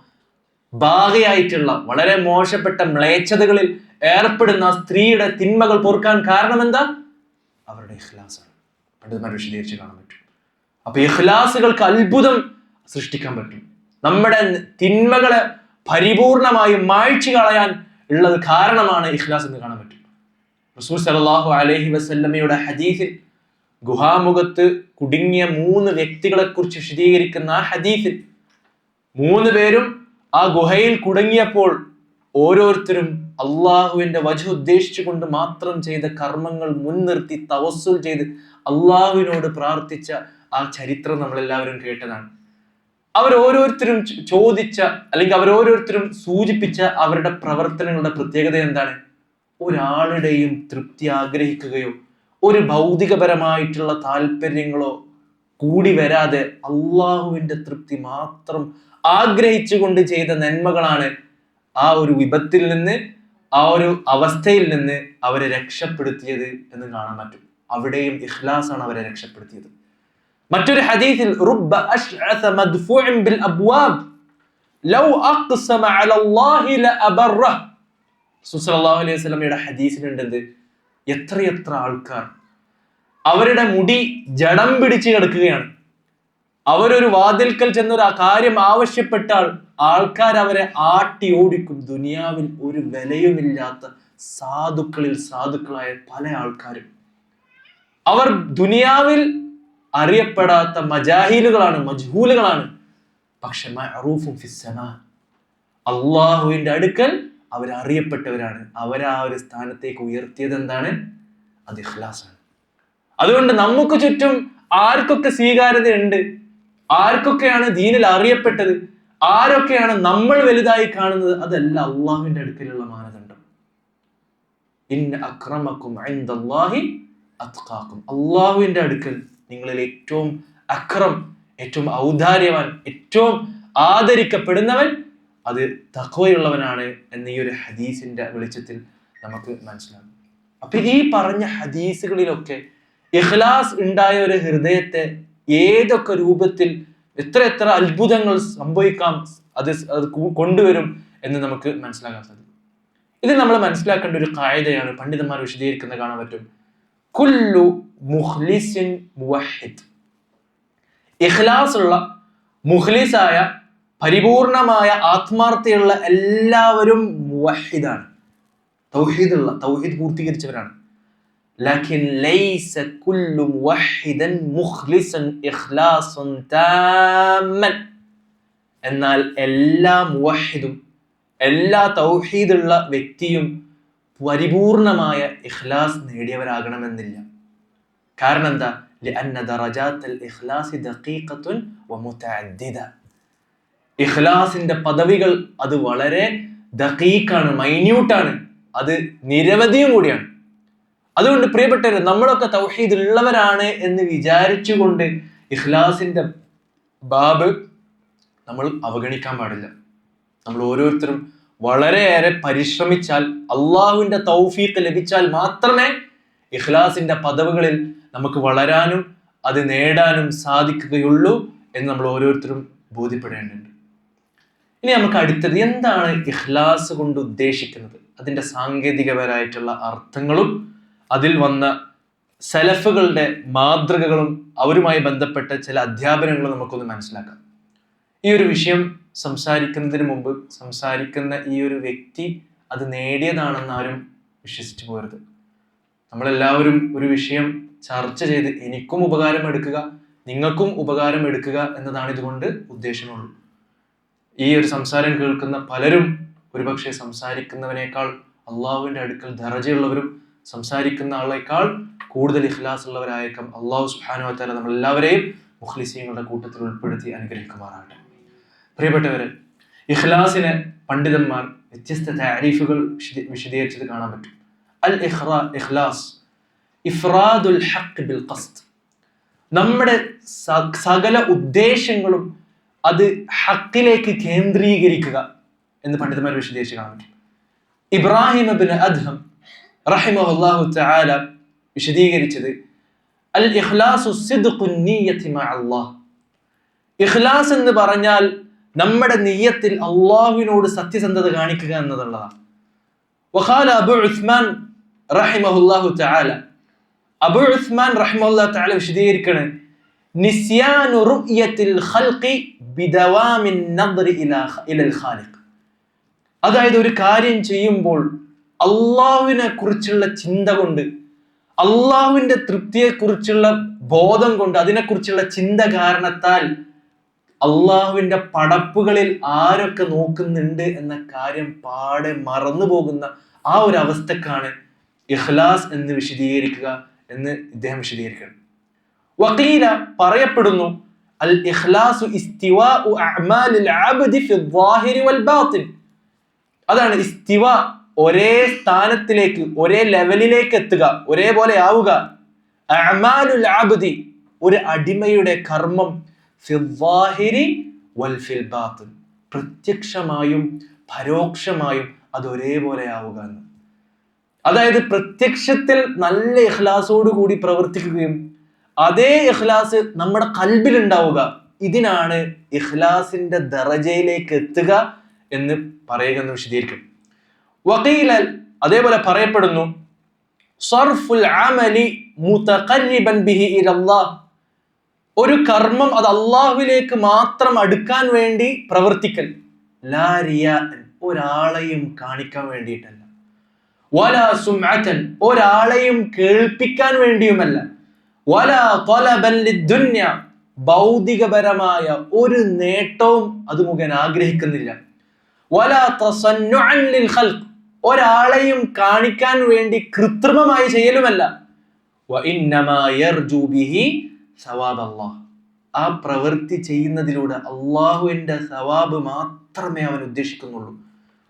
ബാഹയായിട്ടുള്ള വളരെ മോശപ്പെട്ട മ്ലേച്ഛതകളിൽ ഏർപ്പെടുന്ന ആ സ്ത്രീയുടെ തിന്മകൾ പൊറുക്കാൻ കാരണം എന്താ? അവരുടെ ഇഖ്ലാസാണ്. പണ്ഡിതന്മാർ വിശദീകരിച്ച് കാണാൻ പറ്റും. അപ്പൊ ഇഖ്ലാസുകൾക്ക് അത്ഭുതം സൃഷ്ടിക്കാൻ പറ്റും. നമ്മുടെ തിന്മകളെ പരിപൂർണമായും മായ്ച്ചു കളയാൻ ഉള്ളത് കാരണമാണ് ഇഖ്ലാസ് എന്ന് കാണാൻ പറ്റും. റസൂൽ സല്ലല്ലാഹു അലൈഹി വസല്ലമയുടെ ഹദീസിൽ ഗുഹാമുഖത്ത് കുടുങ്ങിയ 3 വ്യക്തികളെ കുറിച്ച് വിശദീകരിക്കുന്ന ആ ഹദീസിൽ 3 പേരും ആ ഗുഹയിൽ കുടുങ്ങിയപ്പോൾ ഓരോരുത്തരും അള്ളാഹുവിന്റെ വജ്ഹ് ഉദ്ദേശിച്ചുകൊണ്ട് മാത്രം ചെയ്ത കർമ്മങ്ങൾ മുൻനിർത്തി തവസ്സുൽ ചെയ്ത് അള്ളാഹുവിനോട് പ്രാർത്ഥിച്ച ആ ചരിത്രം നമ്മളെല്ലാവരും കേട്ടതാണ്. അവരോരോരുത്തരും ചോദിച്ച, അല്ലെങ്കിൽ അവരോരോരുത്തരും സൂചിപ്പിച്ച അവരുടെ പ്രവർത്തനങ്ങളുടെ പ്രത്യേകത എന്താണ്? ഒരാളുടെയും തൃപ്തി ആഗ്രഹിക്കുകയോ ഒരു ഭൗതികപരമായിട്ടുള്ള താല്പര്യങ്ങളോ കൂടി വരാതെ അള്ളാഹുവിന്റെ തൃപ്തി മാത്രം ആഗ്രഹിച്ചുകൊണ്ട് ചെയ്ത നന്മകളാണ് ആ ഒരു വിപത്തിൽ നിന്ന്, ആ ഒരു അവസ്ഥയിൽ നിന്ന് അവരെ രക്ഷപ്പെടുത്തിയത് എന്ന് കാണാൻ പറ്റും. അവിടെയും ഇഖ്ലാസാണ് അവരെ രക്ഷപ്പെടുത്തിയത്. മറ്റൊരു ഹദീസിൽ റുബ്ബ അശ്അസ മദ്ഫൂഇൻ ബിൽ അബ്വാബ് ലൗ അഖ്സമ അലല്ലാഹി ലഅബറഹ്. റസൂൽ സല്ലല്ലാഹു അലൈഹി വസല്ലമയുടെ ഹദീസിലുണ്ട്, എത്രയെത്ര ആൾക്കാർ അവരുടെ മുടി ജടം പിടിച്ച് കിടക്കുകയാണ്. അവരൊരു വാതിൽക്കൽ ചെന്നൊരു കാര്യം ആവശ്യപ്പെട്ടാൽ ആൾക്കാർ അവരെ ആട്ടി ഓടിക്കും. ദുനിയാവിൽ ഒരു വിലയുമില്ലാത്ത സാധുക്കളിൽ സാധുക്കളായ പല ആൾക്കാരും, അവർ ദുനിയാവിൽ അറിയപ്പെടാത്ത മജാഹിലുകളാണ്, മജ്ഹൂലുകളാണ്. പക്ഷെ മഅറൂഫുൻ ഫിസ്സമാ, അള്ളാഹുവിന്റെ അടുക്കൽ അവർ അറിയപ്പെട്ടവരാണ്. അവരാ ഒരു സ്ഥാനത്തേക്ക് ഉയർത്തിയത് എന്താണ്? അത് ഇഖ്ലാസാണ്. അതുകൊണ്ട് നമുക്ക് ചുറ്റും ആർക്കൊക്കെ സ്വീകാര്യതയുണ്ട്, ആർക്കൊക്കെയാണ് ദീനിൽ അറിയപ്പെട്ടത്, ആരൊക്കെയാണ് നമ്മൾ വലുതായി കാണുന്നത്, അതല്ല അള്ളാഹുവിന്റെ അടുക്കലുള്ള മാനദണ്ഡം. ഇന്ന അക്രമക്കും ഇൻദല്ലാഹി അത്ഖാക്കും, അള്ളാഹുവിന്റെ അടുക്കൽ നിങ്ങളിൽ ഏറ്റവും അക്രം, ഏറ്റവും ഔദാര്യവാൻ, ഏറ്റവും ആദരിക്കപ്പെടുന്നവൻ അത് തഖ്വയുള്ളവനാണ് എന്ന് ഈ ഒരു ഹദീസിന്റെ വെളിച്ചത്തിൽ നമുക്ക് മനസ്സിലാകും. അപ്പൊ ഈ പറഞ്ഞ ഹദീസുകളിലൊക്കെ ഇഖ്ലാസ് ഉണ്ടായ ഒരു ഹൃദയത്തെ ഏതൊക്കെ രൂപത്തിൽ എത്ര എത്ര അത്ഭുതങ്ങൾ സംഭവിക്കാം, അത് കൊണ്ടുവരും എന്ന് നമുക്ക് മനസ്സിലാക്കാൻ സാധിക്കും. ഇത് നമ്മൾ മനസ്സിലാക്കേണ്ട ഒരു ഖായിദയാണ്, പണ്ഡിതന്മാർ വിശദീകരിക്കുന്നത് കാണാൻ പറ്റും. കുല്ലു മുഖ്ലിസിൻ മുവഹിദ്, ഇഖ്ലാസ് ഉള്ള, മുഖ്ലിസായ, പരിപൂർണമായ ആത്മാർത്ഥയുള്ള എല്ലാവരും മുവഹിദാണ്, തൗഹീദുള്ള, തൗഹീദ് പൂർത്തീകരിച്ചവരാണ്. ലകിൻ ലൈസ കുല്ലു മുവഹിദൻ മുഖ്ലിസൻ ഇഖ്ലാസൻ താമ്മൻ, എന്നാൽ എല്ലാ മുവഹിദും, എല്ലാ തൗഹീദുള്ള വ്യക്തിയും പരിപൂർണമായ ഇഖ്ലാസ് നേടിയവരാകണമെന്നില്ല. കാരണം എന്താ? لأن درجات الإخلاص دقيقة ومتعددة. ഇഖ്ലാസിന്റെ പദവികൾ അത് വളരെ ദഖീഖാണ്, മൈന്യൂട്ടാണ്, അത് നിരവധിയും കൂടിയാണ്. അതുകൊണ്ട് പ്രിയപ്പെട്ടവരെ, നമ്മളൊക്കെ തൗഹീദ് ഉള്ളവരാണ് എന്ന് വിചാരിച്ചുകൊണ്ട് ഇഖ്ലാസിന്റെ ബാബ് നമ്മൾ അവഗണിക്കാൻ പാടില്ല. നമ്മൾ ഓരോരുത്തരും വളരെയേറെ പരിശ്രമിച്ചാൽ, അള്ളാഹുവിന്റെ തൗഫീഖ് ലഭിച്ചാൽ മാത്രമേ ഇഖ്ലാസിന്റെ പദവികളിൽ നമുക്ക് വളരാനും അത് നേടാനും സാധിക്കുകയുള്ളൂ എന്ന് നമ്മൾ ഓരോരുത്തരും ബോധ്യപ്പെടേണ്ടതുണ്ട്. ഇനി നമുക്ക് അടുത്തത്, എന്താണ് ഇഖ്ലാസ് കൊണ്ട് ഉദ്ദേശിക്കുന്നത്, അതിന്റെ സാങ്കേതികപരമായിട്ടുള്ള അർത്ഥങ്ങളും അതിൽ വന്ന സലഫുകളുടെ മാതൃകകളും അവരുമായി ബന്ധപ്പെട്ട ചില അധ്യാപനങ്ങളും നമുക്കൊന്ന് മനസ്സിലാക്കാം. ഈ ഒരു വിഷയം സംസാരിക്കുന്നതിന് മുമ്പ് സംസാരിക്കുന്ന ഈ ഒരു വ്യക്തി അത് നേടിയതാണെന്ന് ആരും വിശ്വസിച്ചു പോകരുത്. നമ്മളെല്ലാവരും ഒരു വിഷയം ചർച്ച ചെയ്ത് എനിക്കും ഉപകാരം എടുക്കുക, നിങ്ങൾക്കും ഉപകാരം എടുക്കുക എന്നതാണ് ഇതുകൊണ്ട് ഉദ്ദേശമുള്ളൂ. ഈ ഒരു സംസാരം കേൾക്കുന്ന പലരും ഒരുപക്ഷെ സംസാരിക്കുന്നവനേക്കാൾ അള്ളാഹുവിന്റെ അടുക്കൽ ദറജയുള്ളവരും സംസാരിക്കുന്ന ആളേക്കാൾ കൂടുതൽ ഇഖ്ലാസ് ഉള്ളവരായേക്കാം. അള്ളാഹു സുബ്ഹാനഹു വ തആല നമ്മളെല്ലാവരെയും മുഖ്ലിസീങ്ങളുടെ കൂട്ടത്തിൽ ഉൾപ്പെടുത്തി അനുഗ്രഹിക്കുമാറാകട്ടെ. പ്രിയപ്പെട്ടവരെ, ഇഖ്ലാസിനെ പണ്ഡിതന്മാർ വ്യത്യസ്ത താരീഫുകൾ വിശദീകരിച്ചത് കാണാൻ പറ്റും. അൽ ഇഖ്ലാസ് ഇഫ്റാദുൽ ഹഖ് ബിൽ ഖസ്ദ്, നമ്മുടെ സകല ഉദ്ദേശങ്ങളും അത് ഹക്കിലേക്ക് കേന്ദ്രീകരിക്കുക എന്ന് പണ്ഡിതന്മാർ വിശദീകരിച്ച് കാണാൻ പറ്റും. ഇബ്രാഹിം ഇബ്നു അദ്ഹം റഹിമഹുല്ലാഹു തആല വിശദീകരിച്ചത് അൽ ഇഖ്ലാസു സിദ്ഖുൻ നിയ്യതി മഅല്ലാഹ്, ഇഖ്ലാസ് എന്ന് പറഞ്ഞാൽ നമ്മുടെ നിയ്യത്തിൽ അള്ളാഹുവിനോട് സത്യസന്ധത കാണിക്കുക എന്നതുള്ളതാണ്. വഖാല അബൂ ഉസ്മാൻ റഹിമഹുല്ലാഹു തആല, അബൂ ഉസ്മാൻ റഹിമഹുല്ലാഹു തആല വിശദീകരിക്കണേ, നിസ്യാനു റുഅയത്തിൽ ഖൽഖി ബിദവാമിൻ നദ്രി ഇലൽ ഖാലിഖ്, അതായത് ഒരു കാര്യം ചെയ്യുമ്പോൾ അള്ളാഹുവിനെ കുറിച്ചുള്ള ചിന്ത കൊണ്ട്, അള്ളാഹുവിന്റെ തൃപ്തിയെക്കുറിച്ചുള്ള ബോധം കൊണ്ട്, അതിനെക്കുറിച്ചുള്ള ചിന്ത കാരണത്താൽ അള്ളാഹുവിന്റെ പടപ്പുകളിൽ ആരൊക്കെ നോക്കുന്നുണ്ട് എന്ന കാര്യം പാടെ മറന്നു പോകുന്ന ആ ഒരു അവസ്ഥക്കാണ് ഇഖ്ലാസ് എന്ന് വിശദീകരിക്കുക എന്ന് ഇദ്ദേഹം വിശദീകരിക്കണം. വഖീല പറയപ്പെടുന്നു, അൽ ഇഖ്ലാസു ഇസ്തിവാഉ അഅ്മാലിൽ അബ്ദി ഫിൽ ളാഹിരി വൽ ബാത്തിൻ, അതാണ് ഇസ്തിവ, ഒരേ സ്ഥാനത്തിലേക്ക് ഒരേ ലെവലിലേക്ക് എത്തുക, ഒരേപോലെ ആവുക. അഅ്മാലുൽ അബ്ദി, ഒരു അടിമയുടെ കർമ്മം, ഫിൽ ളാഹിരി വൽ ഫിൽ ബാത്തിൻ, പ്രത്യക്ഷമായും പരോക്ഷമായും അത് ഒരേപോലെ ആവുക എന്ന്. അതായത് പ്രത്യക്ഷത്തിൽ നല്ല ഇഖ്ലാസോട് കൂടി പ്രവർത്തിക്കുകയും അതേ ഇഖ്ലാസ് നമ്മുടെ ഖൽബിൽ ഉണ്ടാവുക, ഇതിനാണ് ഇഖ്ലാസിന്റെ ദറജയിലേക്ക് എത്തുക എന്ന് പറയുക എന്ന് വിശദീകരിക്കും. വഖീല, അതേപോലെ പറയപ്പെടുന്നു, സർഫുൽ അമലി മുതഖർരിബൻ ബിഹി ഇലല്ലാഹ്, ഒരു കർമ്മം അത് അള്ളാഹുവിലേക്ക് മാത്രം അടുക്കാൻ വേണ്ടി പ്രവർത്തിക്കൽ. ലാ റിയാഅൻ, ഒരാളെയും കാണിക്കാൻ വേണ്ടിയിട്ടല്ല. വലാ സുംഅതൻ, ഒരാളെയും കേൾപ്പിക്കാൻ വേണ്ടിയുമല്ല. വലാ ത്വലബൻ ലിദ്ദുന്യ, ഭൗതികപരമായ ഒരു നേട്ടവും അത് മുഖേന ആഗ്രഹിക്കുന്നില്ല. വലാ തസന്നുഅൻ ലിൽ ഖൽഖ്, ഒരാളെയും കാണിക്കാൻ വേണ്ടി കൃത്രിമമായി ചെയ്യലുമല്ല. വഇന്നമാ യർജു ബിഹി സവാബല്ലാഹ്, ആ പ്രവൃത്തി ചെയ്യുന്നതിലൂടെ അള്ളാഹുവിന്റെ സവാബ് മാത്രമേ അവൻ ഉദ്ദേശിക്കുന്നുള്ളൂ.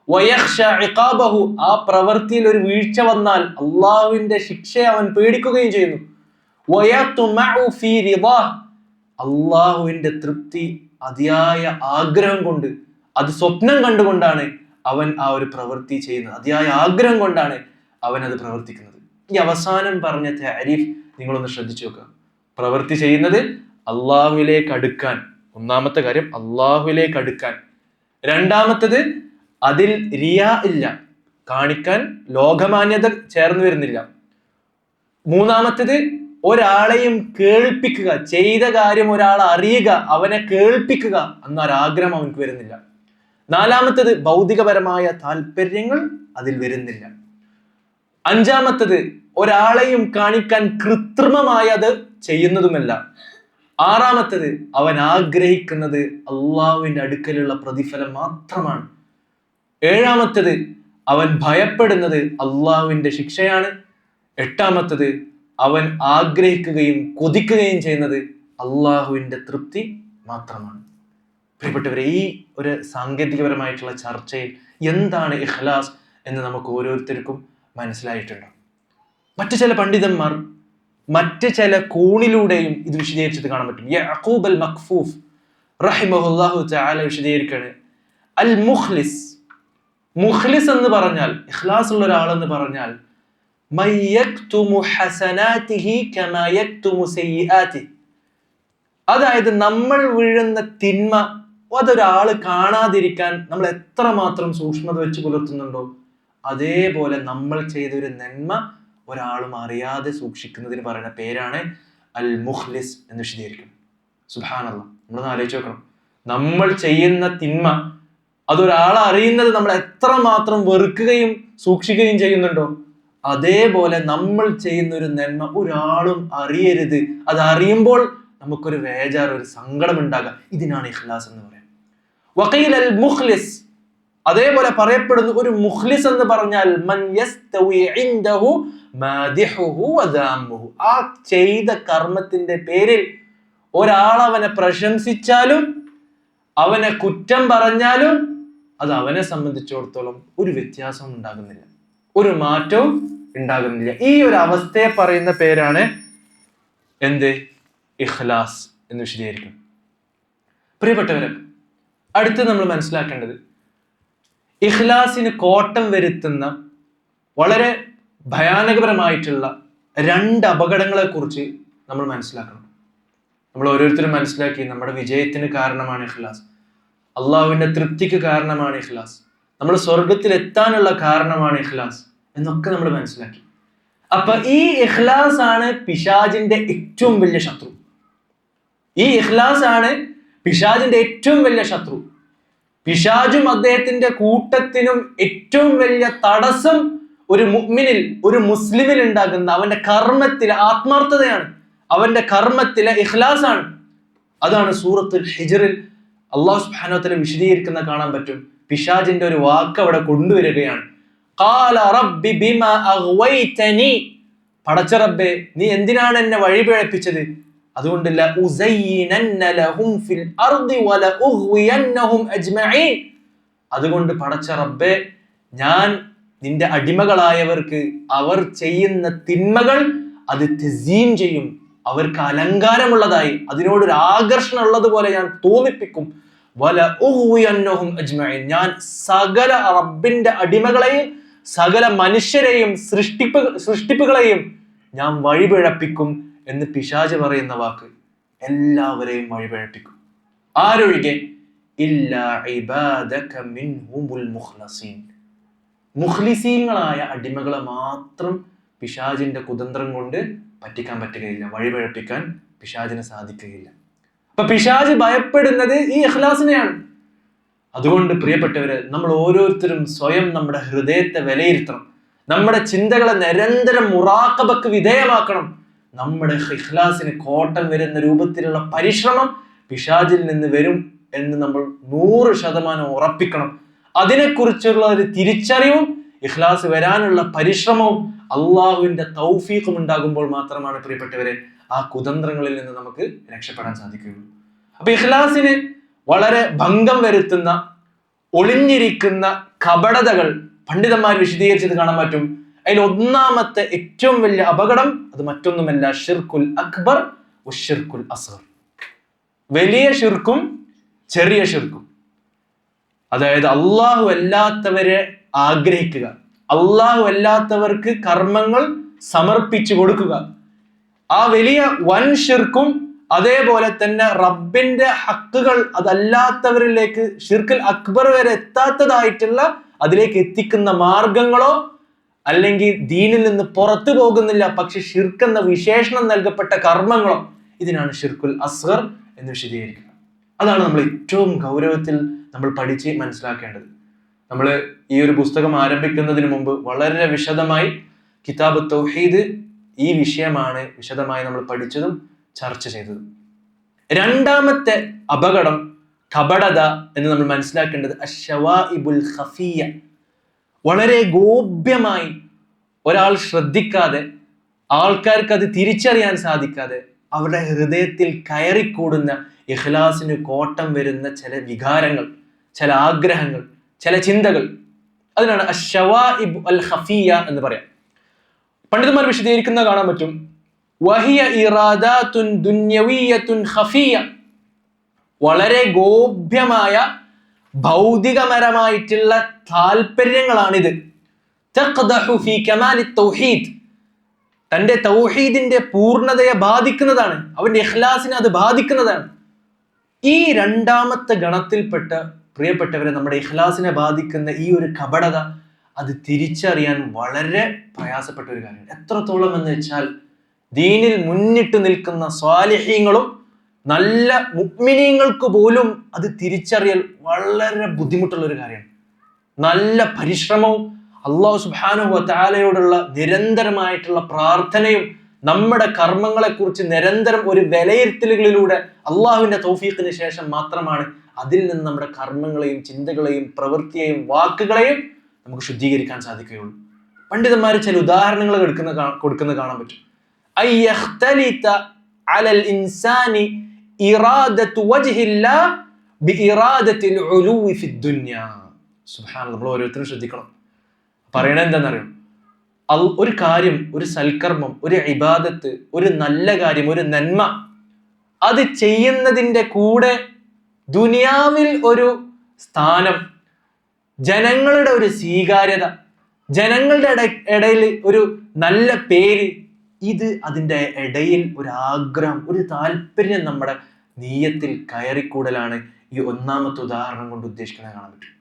വയഖ്ശ ഇഖാബഹു, ആ പ്രവൃത്തിയിൽ ഒരു വീഴ്ച വന്നാൽ അള്ളാഹുവിന്റെ ശിക്ഷയെ അവൻ പേടിക്കുകയും ചെയ്യുന്നു. വയത്മഉ ഫീ റിദാഹ്, അള്ളാഹുവിന്റെ തൃപ്തി അതിയായ ആഗ്രഹം കൊണ്ട്, അത് സ്വപ്നം കണ്ടുകൊണ്ടാണ് അവൻ ആ ഒരു പ്രവൃത്തി ചെയ്യുന്നത്. അതിയായ ആഗ്രഹം കൊണ്ടാണ് അവൻ അത് പ്രവർത്തിക്കുന്നത്. ഈ അവസാനം പറഞ്ഞ തഅരീഫ് നിങ്ങളൊന്ന് ശ്രദ്ധിച്ചു നോക്കുക. പ്രവൃത്തി ചെയ്യുന്നത് അള്ളാഹുവിലേക്ക് അടുക്കാൻ. ഒന്നാമത്തെ കാര്യം അള്ളാഹുവിലേക്ക് അടുക്കാൻ. രണ്ടാമത്തത് അതിൽ റിയാ ഇല്ല, കാണിക്കാൻ ലോകമാന്യത ചേർന്ന് വരുന്നില്ല. മൂന്നാമത്തത് ഒരാളെയും കേൾപ്പിക്കുക, ചെയ്ത കാര്യം ഒരാളെ അറിയുക, അവനെ കേൾപ്പിക്കുക എന്നൊരാഗ്രഹം അവനക്ക് വരുന്നില്ല. നാലാമത്തത് ഭൗതികപരമായ താല്പര്യങ്ങൾ അതിൽ വരുന്നില്ല. അഞ്ചാമത്തത് ഒരാളെയും കാണിക്കാൻ കൃത്രിമമായി അത് ചെയ്യുന്നതുമല്ല. ആറാമത്തത് അവൻ ആഗ്രഹിക്കുന്നത് അള്ളാഹുവിന്റെ അടുക്കലുള്ള പ്രതിഫലം മാത്രമാണ്. ഏഴാമത്തത് അവൻ ഭയപ്പെടുന്നത് അള്ളാഹുവിന്റെ ശിക്ഷയാണ്. എട്ടാമത്തത് അവൻ ആഗ്രഹിക്കുകയും കൊതിക്കുകയും ചെയ്യുന്നത് അള്ളാഹുവിന്റെ തൃപ്തി മാത്രമാണ്. പ്രിയപ്പെട്ടവരെ, ഈ ഒരു സാങ്കേതികപരമായിട്ടുള്ള ചർച്ചയിൽ എന്താണ് ഇഖ്ലാസ് എന്ന് നമുക്ക് ഓരോരുത്തർക്കും മനസ്സിലായിട്ടുണ്ടോ? മറ്റു ചില പണ്ഡിതന്മാർ മറ്റ് ചില കോണിലൂടെയും ഇത് വിശദീകരിച്ചത് കാണാൻ പറ്റും. യഅഖൂബ് അൽ മഖ്ഫൂഫ് റഹിമഹുല്ലാഹു തആല വിശദീകരിക്കുകയാണ്, അൽ മുഖ്ലിസ്, മുഖ്ലിസ് എന്ന് പറഞ്ഞാൽ, ഇഖ്ലാസ് ഉള്ള ഒരാൾ എന്ന് പറഞ്ഞാൽ, മയക്തുമു ഹസനാതിഹി കമാ യക്തുമു സയ്യിആതിഹി, അതായത് നമ്മൾ വീഴുന്ന തിന്മ അതൊരാള് കാണാതിരിക്കാൻ നമ്മൾ എത്രമാത്രം സൂക്ഷ്മത വെച്ച് പുലർത്തുന്നുണ്ടോ, അതേപോലെ നമ്മൾ ചെയ്തൊരു നന്മ ഒരാളും അറിയാതെ സൂക്ഷിക്കുന്നതിന് പറയുന്ന പേരാണ് അൽ മുഖ്ലിസ് എന്ന് വിശദീകരിക്കും. സുബ്ഹാനല്ലാഹ്, നമ്മളൊന്ന് ആലോചിച്ച് നോക്കണം. നമ്മൾ ചെയ്യുന്ന തിന്മ അതൊരാളെ അറിയുന്നത് നമ്മൾ എത്രമാത്രം വെറുക്കുകയും സൂക്ഷിക്കുകയും ചെയ്യുന്നുണ്ടോ, അതേപോലെ നമ്മൾ ചെയ്യുന്ന ഒരു നന്മ ഒരാളും അറിയരുത്, അത് അറിയുമ്പോൾ നമുക്കൊരു വേജാർ, ഒരു സങ്കടം ഉണ്ടാകാം. ഇതിനാണ് ഇഖ്ലാസ് എന്ന് പറയാം. വഖീൽ അൽ മുഖ്ലിസ്, അതേപോലെ പറയപ്പെടുന്നു ഒരു മുഖ്ലിസ് എന്ന് പറഞ്ഞാൽ മൻ യസ്തവി ഇൻദഹു മാദിഹുഹു വദാമുഹു, ആ ചെയ്ത കർമ്മത്തിന്റെ പേരിൽ ഒരാൾ അവനെ പ്രശംസിച്ചാലും അവനെ കുറ്റം പറഞ്ഞാലും അത് അവനെ സംബന്ധിച്ചിടത്തോളം ഒരു വ്യത്യാസവും ഉണ്ടാകുന്നില്ല, ഒരു മാറ്റവും ഉണ്ടാകുന്നില്ല. ഈ ഒരു അവസ്ഥയെ പറയുന്ന പേരാണ് എന്ത്? ഇഖ്ലാസ് എന്ന് വിശദീകരിക്കും. പ്രിയപ്പെട്ടവരെ, അടുത്ത് നമ്മൾ മനസ്സിലാക്കേണ്ടത് ഇഖ്ലാസിന് കോട്ടം വരുത്തുന്ന വളരെ ഭയാനകപരമായിട്ടുള്ള രണ്ട് അപകടങ്ങളെ കുറിച്ച് നമ്മൾ മനസ്സിലാക്കണം. നമ്മൾ ഓരോരുത്തരും മനസ്സിലാക്കി നമ്മുടെ വിജയത്തിന് കാരണമാണ് ഇഖ്ലാസ്, അള്ളാഹുവിന്റെ തൃപ്തിക്ക് കാരണമാണ് ഇഖ്ലാസ്, നമ്മൾ സ്വർഗത്തിൽ എത്താനുള്ള കാരണമാണ് ഇഖ്ലാസ് എന്നൊക്കെ നമ്മൾ മനസ്സിലാക്കി. അപ്പൊ ഈ ഇഖ്ലാസ് ആണ് പിശാചിന്റെ ഏറ്റവും വലിയ ശത്രു. ഈ ഇഖ്ലാസ് ആണ് പിശാചിന്റെ ഏറ്റവും വലിയ ശത്രു. പിശാചും അദ്ദേഹത്തിന്റെ കൂട്ടത്തിനും ഏറ്റവും വലിയ തടസ്സം ഒരു മുഅ്മിനിൽ, ഒരു മുസ്ലിമിൽ ഉണ്ടാകുന്ന അവന്റെ കർമ്മത്തിലെ ആത്മാർത്ഥതയാണ്, അവന്റെ കർമ്മത്തിലെ ഇഖ്ലാസ് ആണ്. അതാണ് സൂറത്തുൽ ഹിജ്റിൽ അല്ലാഹു സുബ്ഹാനഹു വ തആല വിശദീകരിക്കുന്ന കാണാൻ പറ്റും. പിശാചിന്റെ ഒരു വാക്ക് അവിടെ കൊണ്ടുവരികയാണ്. ഖാല റബ്ബി ബിമാ അഗ്വൈതനി, പടച്ച റബ്ബേ നീ എന്തിനാണ് എന്നെ വഴിപിഴപ്പിച്ചത്, അതുകൊണ്ട് ലഉസയ്യിനന്ന ലഹും ഫിൽ അർദി വലഉഗ്വിയന്നഹും അജ്മഈൻ, അതുകൊണ്ട് പടച്ച റബ്ബേ ഞാൻ നിന്റെ അടിമകളായവർക്ക് അവർ ചെയ്യുന്ന തിന്മകൾ അത് തസീം ചെയ്യും, അവർക്ക് അലങ്കാരമുള്ളതായി, അതിനോടൊരു ആകർഷണം ഉള്ളതുപോലെ ഞാൻ തോന്നിപ്പിക്കും. വലഉഗ്വിയന്നഹും അജ്മഈൻ, ഞാൻ സകല റബ്ബിന്റെ അടിമകളെയും സകല മനുഷ്യരെയും സൃഷ്ടിപ്പുകളെയും ഞാൻ വഴിപിഴപ്പിക്കും എന്ന് പിശാച് പറയുന്ന വാക്ക് എല്ലാവരെയും വഴിപിഴപ്പിക്കും. ആരൊഴികെ? ഇല്ലാ ഇബാദക മിൻഹുമുൽ മുഖ്ലസീൻ, മുഖ്ലിസീങ്ങളായ അടിമകളെ മാത്രം പിശാചിന്റെ കുതന്ത്രം കൊണ്ട് പറ്റിക്കാൻ പറ്റുകയില്ല, വഴിപഴപ്പിക്കാൻ പിശാചിന് സാധിക്കുകയില്ല. അപ്പൊ പിശാച് ഭയപ്പെടുന്നത് ഈ ഇഖ്ലാസിനെയാണ്. അതുകൊണ്ട് പ്രിയപ്പെട്ടവരെ, നമ്മൾ ഓരോരുത്തരും സ്വയം നമ്മുടെ ഹൃദയത്തെ വിലയിരുത്തണം. നമ്മുടെ ചിന്തകളെ നിരന്തരം മുറാഖബക്ക് വിധേയമാക്കണം. നമ്മുടെ ഇഖ്ലാസിന് കോട്ടം വരുന്ന രൂപത്തിലുള്ള പരിശ്രമം പിശാചിൽ നിന്ന് വരും എന്ന് നമ്മൾ 100% ഉറപ്പിക്കണം. അതിനെക്കുറിച്ചുള്ള ഒരു തിരിച്ചറിവും ഇഖ്ലാസ് വരാനുള്ള പരിശ്രമവും അള്ളാഹുവിന്റെ തൗഫീഖും ഉണ്ടാകുമ്പോൾ മാത്രമാണ് പ്രിയപ്പെട്ടവരെ ആ കുതന്ത്രങ്ങളിൽ നിന്ന് നമുക്ക് രക്ഷപ്പെടാൻ സാധിക്കുകയുള്ളൂ. അപ്പൊ ഇഖ്ലാസിന് വളരെ ഭംഗം വരുത്തുന്ന, ഒളിഞ്ഞിരിക്കുന്ന കപടതകൾ പണ്ഡിതന്മാർ വിശദീകരിച്ചത് കാണാൻ പറ്റും. അതിൽ ഒന്നാമത്തെ ഏറ്റവും വലിയ അപകടം അത് മറ്റൊന്നുമല്ല, ഷിർക്കുൽ അക്ബർ വശിർക്കുൽ അസ്ഗർ. വലിയ ഷിർക്കും ചെറിയ ഷിർക്കും. അതായത് അള്ളാഹു അല്ലാത്തവരെ ആഗ്രഹിക്കുക, അള്ളാഹു അല്ലാത്തവർക്ക് കർമ്മങ്ങൾ സമർപ്പിച്ചു കൊടുക്കുക. ആ വലിയ വൻ ഷിർക്കും അതേപോലെ തന്നെ റബ്ബിന്റെ ഹക്കുകൾ അതല്ലാത്തവരിലേക്ക് ഷിർക്കുൽ അക്ബർ വരെ എത്താത്തതായിട്ടുള്ള അതിലേക്ക് എത്തിക്കുന്ന മാർഗങ്ങളോ അല്ലെങ്കിൽ ദീനിൽ നിന്ന് പുറത്തു പോകുന്നില്ല പക്ഷെ ഷിർക്ക് എന്ന വിശേഷണം നൽകപ്പെട്ട കർമ്മങ്ങളോ, ഇതിനാണ് ഷിർക്കുൽ അസ്ഗർ എന്ന് വിശദീകരിക്കുക. അതാണ് നമ്മൾ ഏറ്റവും ഗൗരവത്തിൽ നമ്മൾ പഠിച്ച് മനസ്സിലാക്കേണ്ടത്. നമ്മൾ ഈ ഒരു പുസ്തകം ആരംഭിക്കുന്നതിന് മുമ്പ് വളരെ വിശദമായി കിതാബ് തൗഹീദ് ഈ വിഷയമാണ് വിശദമായി നമ്മൾ പഠിച്ചതും ചർച്ച ചെയ്തതും. രണ്ടാമത്തെ അപകടം, കപടത എന്ന് നമ്മൾ മനസ്സിലാക്കേണ്ടത് അശ്ശവാഇബുൽ ഖഫിയ. വളരെ ഗോപ്യമായി ഒരാൾ ശ്രദ്ധിക്കാതെ, ആൾക്കാർക്ക് അത് തിരിച്ചറിയാൻ സാധിക്കാതെ അവരുടെ ഹൃദയത്തിൽ കയറിക്കൂടുന്ന ഇഖ്ലാസിന് കോട്ടം വരുന്ന ചില വികാരങ്ങൾ, ചില ആഗ്രഹങ്ങൾ, ചില ചിന്തകൾ, അതിനാണ് അശ്ശവാഇബ് അൽ ഖഫിയ എന്ന് പറയാം. പണ്ഡിതന്മാർ വിശദീകരിക്കുന്ന കാണാൻ പറ്റും, വഹിയ ഇറാദാത്തുൻ ദുന്യവിയ്യത്തുൻ ഖഫിയ. വളരെ ഗോപ്യമായ ഭൗതികപരമായിട്ടുള്ള താല്പര്യങ്ങളാണിത്. തഖ്ദഹു ഫീ കമാലി തൗഹീദ്. തന്റെ തൗഹീദിന്റെ പൂർണ്ണതയെ ബാധിക്കുന്നതാണ്, അവന്റെ ഇഖ്ലാസിനെ അത് ബാധിക്കുന്നതാണ്. ഈ രണ്ടാമത്തെ ഗണത്തിൽപ്പെട്ട പ്രിയപ്പെട്ടവരെ നമ്മുടെ ഇഖ്ലാസിനെ ബാധിക്കുന്ന ഈ ഒരു കപടത അത് തിരിച്ചറിയാൻ വളരെ പ്രയാസപ്പെട്ട ഒരു കാര്യമാണ്. എത്രത്തോളം എന്ന് വെച്ചാൽ ദീനിൽ മുന്നിട്ട് നിൽക്കുന്ന സ്വാലിഹീങ്ങളും നല്ല മുഅ്മിനീങ്ങൾക്ക് പോലും അത് തിരിച്ചറിയൽ വളരെ ബുദ്ധിമുട്ടുള്ള ഒരു കാര്യമാണ്. നല്ല പരിശ്രമവും അല്ലാഹു സുബ്ഹാനഹു വ തആലയോടുള്ള നിരന്തരമായിട്ടുള്ള പ്രാർത്ഥനയും നമ്മുടെ കർമ്മങ്ങളെ കുറിച്ച് നിരന്തരം ഒരു വിലയിരുത്തലുകളിലൂടെ അള്ളാഹുവിന്റെ തൗഫീഖിന് ശേഷം മാത്രമാണ് അതിൽ നിന്ന് നമ്മുടെ കർമ്മങ്ങളെയും ചിന്തകളെയും പ്രവൃത്തിയെയും വാക്കുകളെയും നമുക്ക് ശുദ്ധീകരിക്കാൻ സാധിക്കുകയുള്ളൂ. പണ്ഡിതന്മാർ ചില ഉദാഹരണങ്ങൾ കൊടുക്കുന്ന കാണാൻ പറ്റും. അയ്യഖ്തലിത അലൽ ഇൻസാനി ഇറാദത്തു വജ്ഹില്ലാഹ് ബിഇറാദത്തിൽ ഉലൂവി ഫിദ് ദുനിയ. സുബ്ഹാനല്ലാഹ്, നമ്മൾ ഓരോരുത്തരും ശ്രദ്ധിക്കണം. പറയണത് എന്താണെന്നറിയോ? ഒരു കാര്യം, ഒരു സൽക്കർമ്മം, ഒരു ഇബാദത്ത്, ഒരു നല്ല കാര്യം, ഒരു നന്മ, അത് ചെയ്യുന്നതിൻ്റെ കൂടെ ദുനിയാവിൽ ഒരു സ്ഥാനം, ജനങ്ങളുടെ ഒരു സ്വീകാര്യത, ജനങ്ങളുടെ ഇടയിൽ ഒരു നല്ല പേര്, ഇത് അതിൻ്റെ ഇടയിൽ ഒരു ആഗ്രഹം, ഒരു താല്പര്യം നമ്മുടെ നീയത്തിൽ കയറിക്കൂടലാണ് ഈ ഒന്നാമത്തെ ഉദാഹരണം കൊണ്ട് ഉദ്ദേശിക്കുന്നത് കാണാൻ പറ്റും.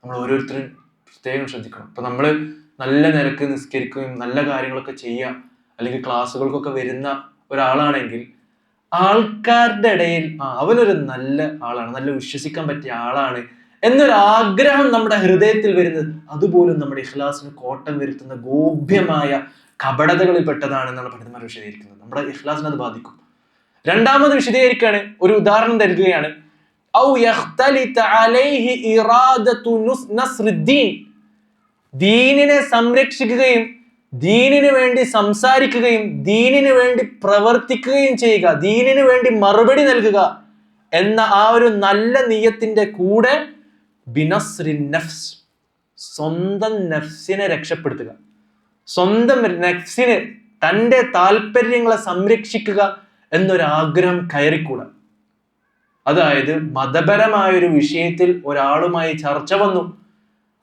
നമ്മൾ ഓരോരുത്തരും പ്രത്യേകം ശ്രദ്ധിക്കണം. ഇപ്പൊ നമ്മൾ നല്ല നിരക്ക് നിസ്കരിക്കുകയും നല്ല കാര്യങ്ങളൊക്കെ ചെയ്യുക, അല്ലെങ്കിൽ ക്ലാസ്സുകൾക്കൊക്കെ വരുന്ന ഒരാളാണെങ്കിൽ ആൾക്കാരുടെ ഇടയിൽ അവനൊരു നല്ല ആളാണ്, നല്ല വിശ്വസിക്കാൻ പറ്റിയ ആളാണ് എന്നൊരാഗ്രഹം നമ്മുടെ ഹൃദയത്തിൽ വരുന്നത് അതുപോലും നമ്മുടെ ഇഖ്ലാസിന് കോട്ടം വരുത്തുന്ന ഗോപ്യമായ കപടതകളിൽ പെട്ടതാണെന്നാണ് പണ്ഡിതന്മാർ വിശദീകരിക്കുന്നത്. നമ്മുടെ ഇഖ്ലാസിനെ അത് ബാധിക്കും. രണ്ടാമത് വിശദീകരിക്കുകയാണ്, ഒരു ഉദാഹരണം നൽകുകയാണ്. ഔ യഖ്തലിത അലൈഹി ഇറാദത്തു നസ്റുദ്ദീൻ. ദീനിനെ സംരക്ഷിക്കുകയും ദീനിനു വേണ്ടി സംസാരിക്കുകയും ദീനിനു വേണ്ടി പ്രവർത്തിക്കുകയും ചെയ്യുക, ദീനിനു വേണ്ടി മറുപടി നൽകുക എന്ന ആ ഒരു നല്ല നിയ്യത്തിന്റെ കൂടെ ബിനസ്രിൻ നഫ്സ്, സ്വന്തം നഫ്സിനെ രക്ഷപ്പെടുത്തുക, സ്വന്തം നഫ്സിന് തൻ്റെ താല്പര്യങ്ങളെ സംരക്ഷിക്കുക എന്നൊരാഗ്രഹം കയറിക്കൂടാ. അതായത് മതപരമായൊരു വിഷയത്തിൽ ഒരാളുമായി ചർച്ച വന്നു,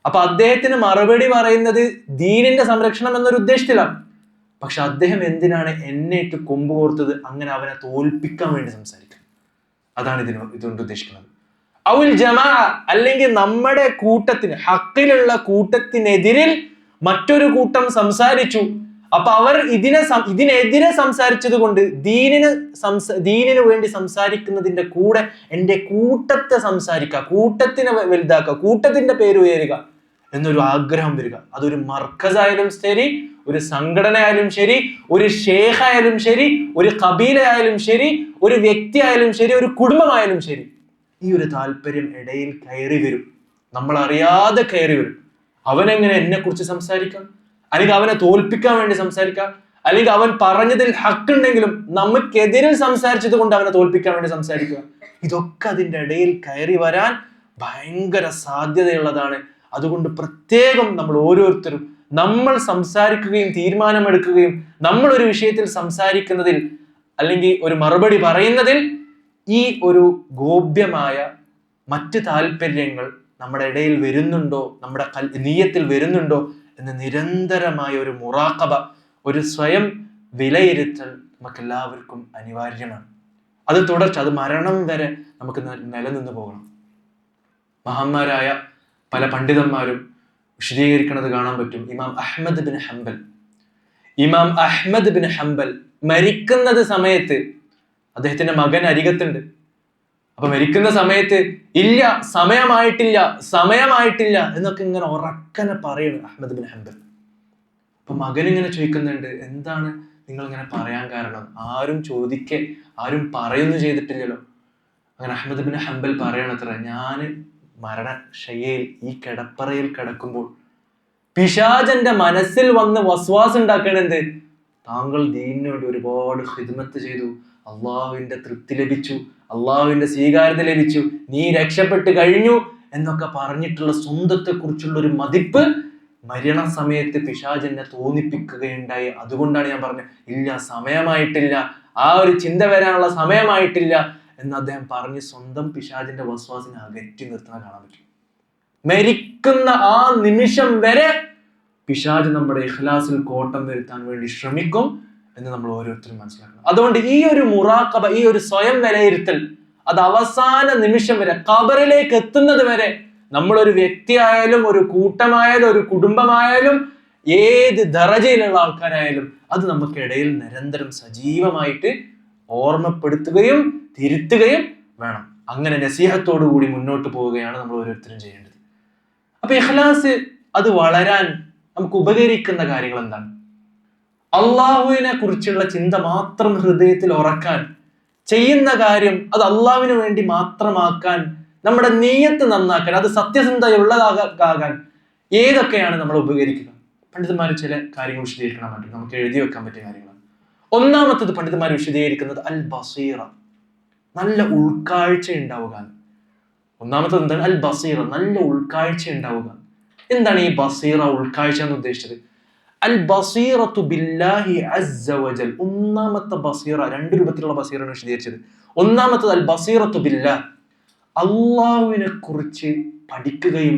അപ്പൊ അദ്ദേഹത്തിന് മറുപടി പറയുന്നത് ദീനിന്റെ സംരക്ഷണം എന്നൊരു ഉദ്ദേശത്തിലാണ്. പക്ഷെ അദ്ദേഹം എന്തിനാണ് എന്നേറ്റ് കൊമ്പ് കോർത്തത്? അങ്ങനെ അവനെ തോൽപ്പിക്കാൻ വേണ്ടി സംസാരിക്കുക. അതാണ് ഇതുകൊണ്ട് ഉദ്ദേശിക്കുന്നത്. ഔൽ ജമാ, അല്ലെങ്കിൽ നമ്മുടെ കൂട്ടത്തിന്, ഹക്കിലുള്ള കൂട്ടത്തിനെതിരിൽ മറ്റൊരു കൂട്ടം സംസാരിച്ചു, അപ്പൊ അവർ ഇതിനെതിരെ സംസാരിച്ചത് കൊണ്ട് ദീനിന് വേണ്ടി സംസാരിക്കുന്നതിന്റെ കൂടെ എൻ്റെ കൂട്ടത്തെ സംസാരിക്കുക, കൂട്ടത്തിനെ വലുതാക്കുക, കൂട്ടത്തിന്റെ പേര് ഉയരുക എന്നൊരു ആഗ്രഹം വരിക. അതൊരു മർക്കസായാലും ശരി, ഒരു സംഘടന ആയാലും ശരി, ഒരു ഷേഖ് ആയാലും ശരി, ഒരു കബീല ആയാലും ശരി, ഒരു വ്യക്തി ആയാലും ശരി, ഒരു കുടുംബമായാലും ശരി, ഈ ഒരു താല്പര്യം ഇടയിൽ കയറി വരും, നമ്മൾ അറിയാതെ കയറി വരും. അവനെങ്ങനെ എന്നെ കുറിച്ച് സംസാരിക്കാം, അല്ലെങ്കിൽ അവനെ തോൽപ്പിക്കാൻ വേണ്ടി സംസാരിക്കാം, അല്ലെങ്കിൽ അവൻ പറഞ്ഞതിൽ ഹക്കുണ്ടെങ്കിലും നമുക്കെതിരിൽ സംസാരിച്ചത് കൊണ്ട് അവനെ തോൽപ്പിക്കാൻ വേണ്ടി സംസാരിക്കുക. ഇതൊക്കെ അതിൻ്റെ ഇടയിൽ കയറി വരാൻ ഭയങ്കര സാധ്യതയുള്ളതാണ്. അതുകൊണ്ട് പ്രത്യേകം നമ്മൾ ഓരോരുത്തരും നമ്മൾ സംസാരിക്കുകയും തീരുമാനമെടുക്കുകയും നമ്മൾ ഒരു വിഷയത്തിൽ സംസാരിക്കുന്നതിൽ അല്ലെങ്കിൽ ഒരു മറുപടി പറയുന്നതിൽ ഈ ഒരു ഗോപ്യമായ മറ്റ് താല്പര്യങ്ങൾ നമ്മുടെ ഇടയിൽ വരുന്നുണ്ടോ, നമ്മുടെ നിയ്യത്തിൽ വരുന്നുണ്ടോ എന്ന് നിരന്തരമായ ഒരു മുറാഖബ, ഒരു സ്വയം വിലയിരുത്തൽ നമുക്കെല്ലാവർക്കും അനിവാര്യമാണ്. അത് തുടർച്ച, അത് മരണം വരെ നമുക്ക് നിലനിന്ന് പോകണം. മഹാന്മാരായ പല പണ്ഡിതന്മാരും വിശദീകരിക്കുന്നത് കാണാൻ പറ്റും. ഇമാം അഹ്മദ് ബിൻ ഹംബൽ മരിക്കുന്നത് സമയത്ത് അദ്ദേഹത്തിന്റെ മകൻ അരികത്തുണ്ട്. അപ്പൊ മരിക്കുന്ന സമയത്ത് ഇല്ല, സമയമായിട്ടില്ല എന്നൊക്കെ ഇങ്ങനെ ഉറക്കനെ പറയണം അഹ്മദ് ബിൻ ഹംബൽ. അപ്പൊ മകൻ ഇങ്ങനെ ചോദിക്കുന്നുണ്ട്, എന്താണ് നിങ്ങൾ ഇങ്ങനെ പറയാൻ കാരണം? ആരും പറയുന്നു ചെയ്തിട്ടില്ലല്ലോ. അങ്ങനെ അഹ്മദ് ബിൻ ഹംബൽ പറയണത്ര, ഞാൻ മരണശയ്യയിൽ ഈ കിടപ്പറയിൽ കിടക്കുമ്പോൾ പിശാചന്റെ മനസ്സിൽ വന്ന് വസ്വാസ് ഉണ്ടാക്കണെന്ത്, താങ്കൾ ദീനിന് വേണ്ടി ഒരുപാട് ഖിദ്മത്ത് ചെയ്തു, അള്ളാഹുവിന്റെ തൃപ്തി ലഭിച്ചു, അള്ളാഹുവിന്റെ സ്വീകാര്യത ലഭിച്ചു, നീ രക്ഷപ്പെട്ട് കഴിഞ്ഞു എന്നൊക്കെ പറഞ്ഞിട്ടുള്ള സ്വന്തത്തെ കുറിച്ചുള്ള ഒരു മതിപ്പ് മരണസമയത്ത് പിശാചെന്നെ തോന്നിപ്പിക്കുകയുണ്ടായി. അതുകൊണ്ടാണ് ഞാൻ പറഞ്ഞത്, ഇല്ല, സമയമായിട്ടില്ല, ആ ഒരു ചിന്ത വരാനുള്ള സമയമായിട്ടില്ല എന്ന് അദ്ദേഹം പറഞ്ഞ് സ്വന്തം പിശാചിന്റെ വസ്വാസിനെ അകറ്റി നിർത്താൻ കാണാൻ പറ്റും. മരിക്കുന്ന ആ നിമിഷം വരെ പിശാച് നമ്മുടെ ഇഖ്ലാസിൽ കോട്ടം വരുത്താൻ വേണ്ടി ശ്രമിക്കും എന്ന് നമ്മൾ ഓരോരുത്തരും മനസ്സിലാക്കണം. അതുകൊണ്ട് ഈ ഒരു മുറാഖബ, ഈ ഒരു സ്വയം വിലയിരുത്തൽ, അത് അവസാന നിമിഷം വരെ, ഖബറിലേക്ക് എത്തുന്നത് വരെ, നമ്മളൊരു വ്യക്തിയായാലും ഒരു കൂട്ടമായാലും ഒരു കുടുംബമായാലും ഏത് ദറജയിലുള്ള ആൾക്കാരായാലും അത് നമുക്കിടയിൽ നിരന്തരം സജീവമായിട്ട് ഓർമ്മപ്പെടുത്തുകയും തിരുത്തുകയും വേണം. അങ്ങനെ നസീഹത്തോടു കൂടി മുന്നോട്ട് പോവുകയാണ് നമ്മൾ ഓരോരുത്തരും ചെയ്യേണ്ടത്. അപ്പൊ ഇഖ്ലാസ് അത് വളരാൻ നമുക്ക് ഉപകരിക്കുന്ന കാര്യങ്ങൾ എന്താണ്? അള്ളാഹുവിനെ കുറിച്ചുള്ള ചിന്ത മാത്രം ഹൃദയത്തിൽ ഉറക്കാൻ, ചെയ്യുന്ന കാര്യം അത് അള്ളാഹുവിന് വേണ്ടി മാത്രമാക്കാൻ, നമ്മുടെ നിയ്യത്ത് നന്നാക്കാൻ, അത് സത്യസന്ധതയുള്ളതാകാൻ ഏതൊക്കെയാണ് നമ്മൾ ഉപകരിക്കുക? പണ്ഡിതന്മാർ ചില കാര്യങ്ങൾ വിശദീകരിക്കണം പറ്റും, നമുക്ക് എഴുതി വെക്കാൻ പറ്റിയ കാര്യങ്ങളാണ്. ഒന്നാമത്തത് പണ്ഡിതന്മാർ വിശദീകരിക്കുന്നത് അൽ ബസീറ, നല്ല ഉൾക്കാഴ്ച ഉണ്ടാവുക. ഒന്നാമത്തത് എന്താണ്? അൽ ബസീറ, നല്ല ഉൾക്കാഴ്ച ഉണ്ടാവുക. എന്താണ് ഈ ബസീറ, ഉൾക്കാഴ്ച എന്ന് ഉദ്ദേശിച്ചത്? അൽ ബസീറത്തു ബില്ലാഹി അസ്സ വജൽ. ഒന്നാമത്തെ ബസീറ, രണ്ട് രൂപത്തിലുള്ള ബസീറാണ് വിശദീകരിച്ചത്. ഒന്നാമത്തത് അൽ ബസീറത്തു ബില്ലാഹ്, അള്ളാഹുവിനെ കുറിച്ച് പഠിക്കുകയും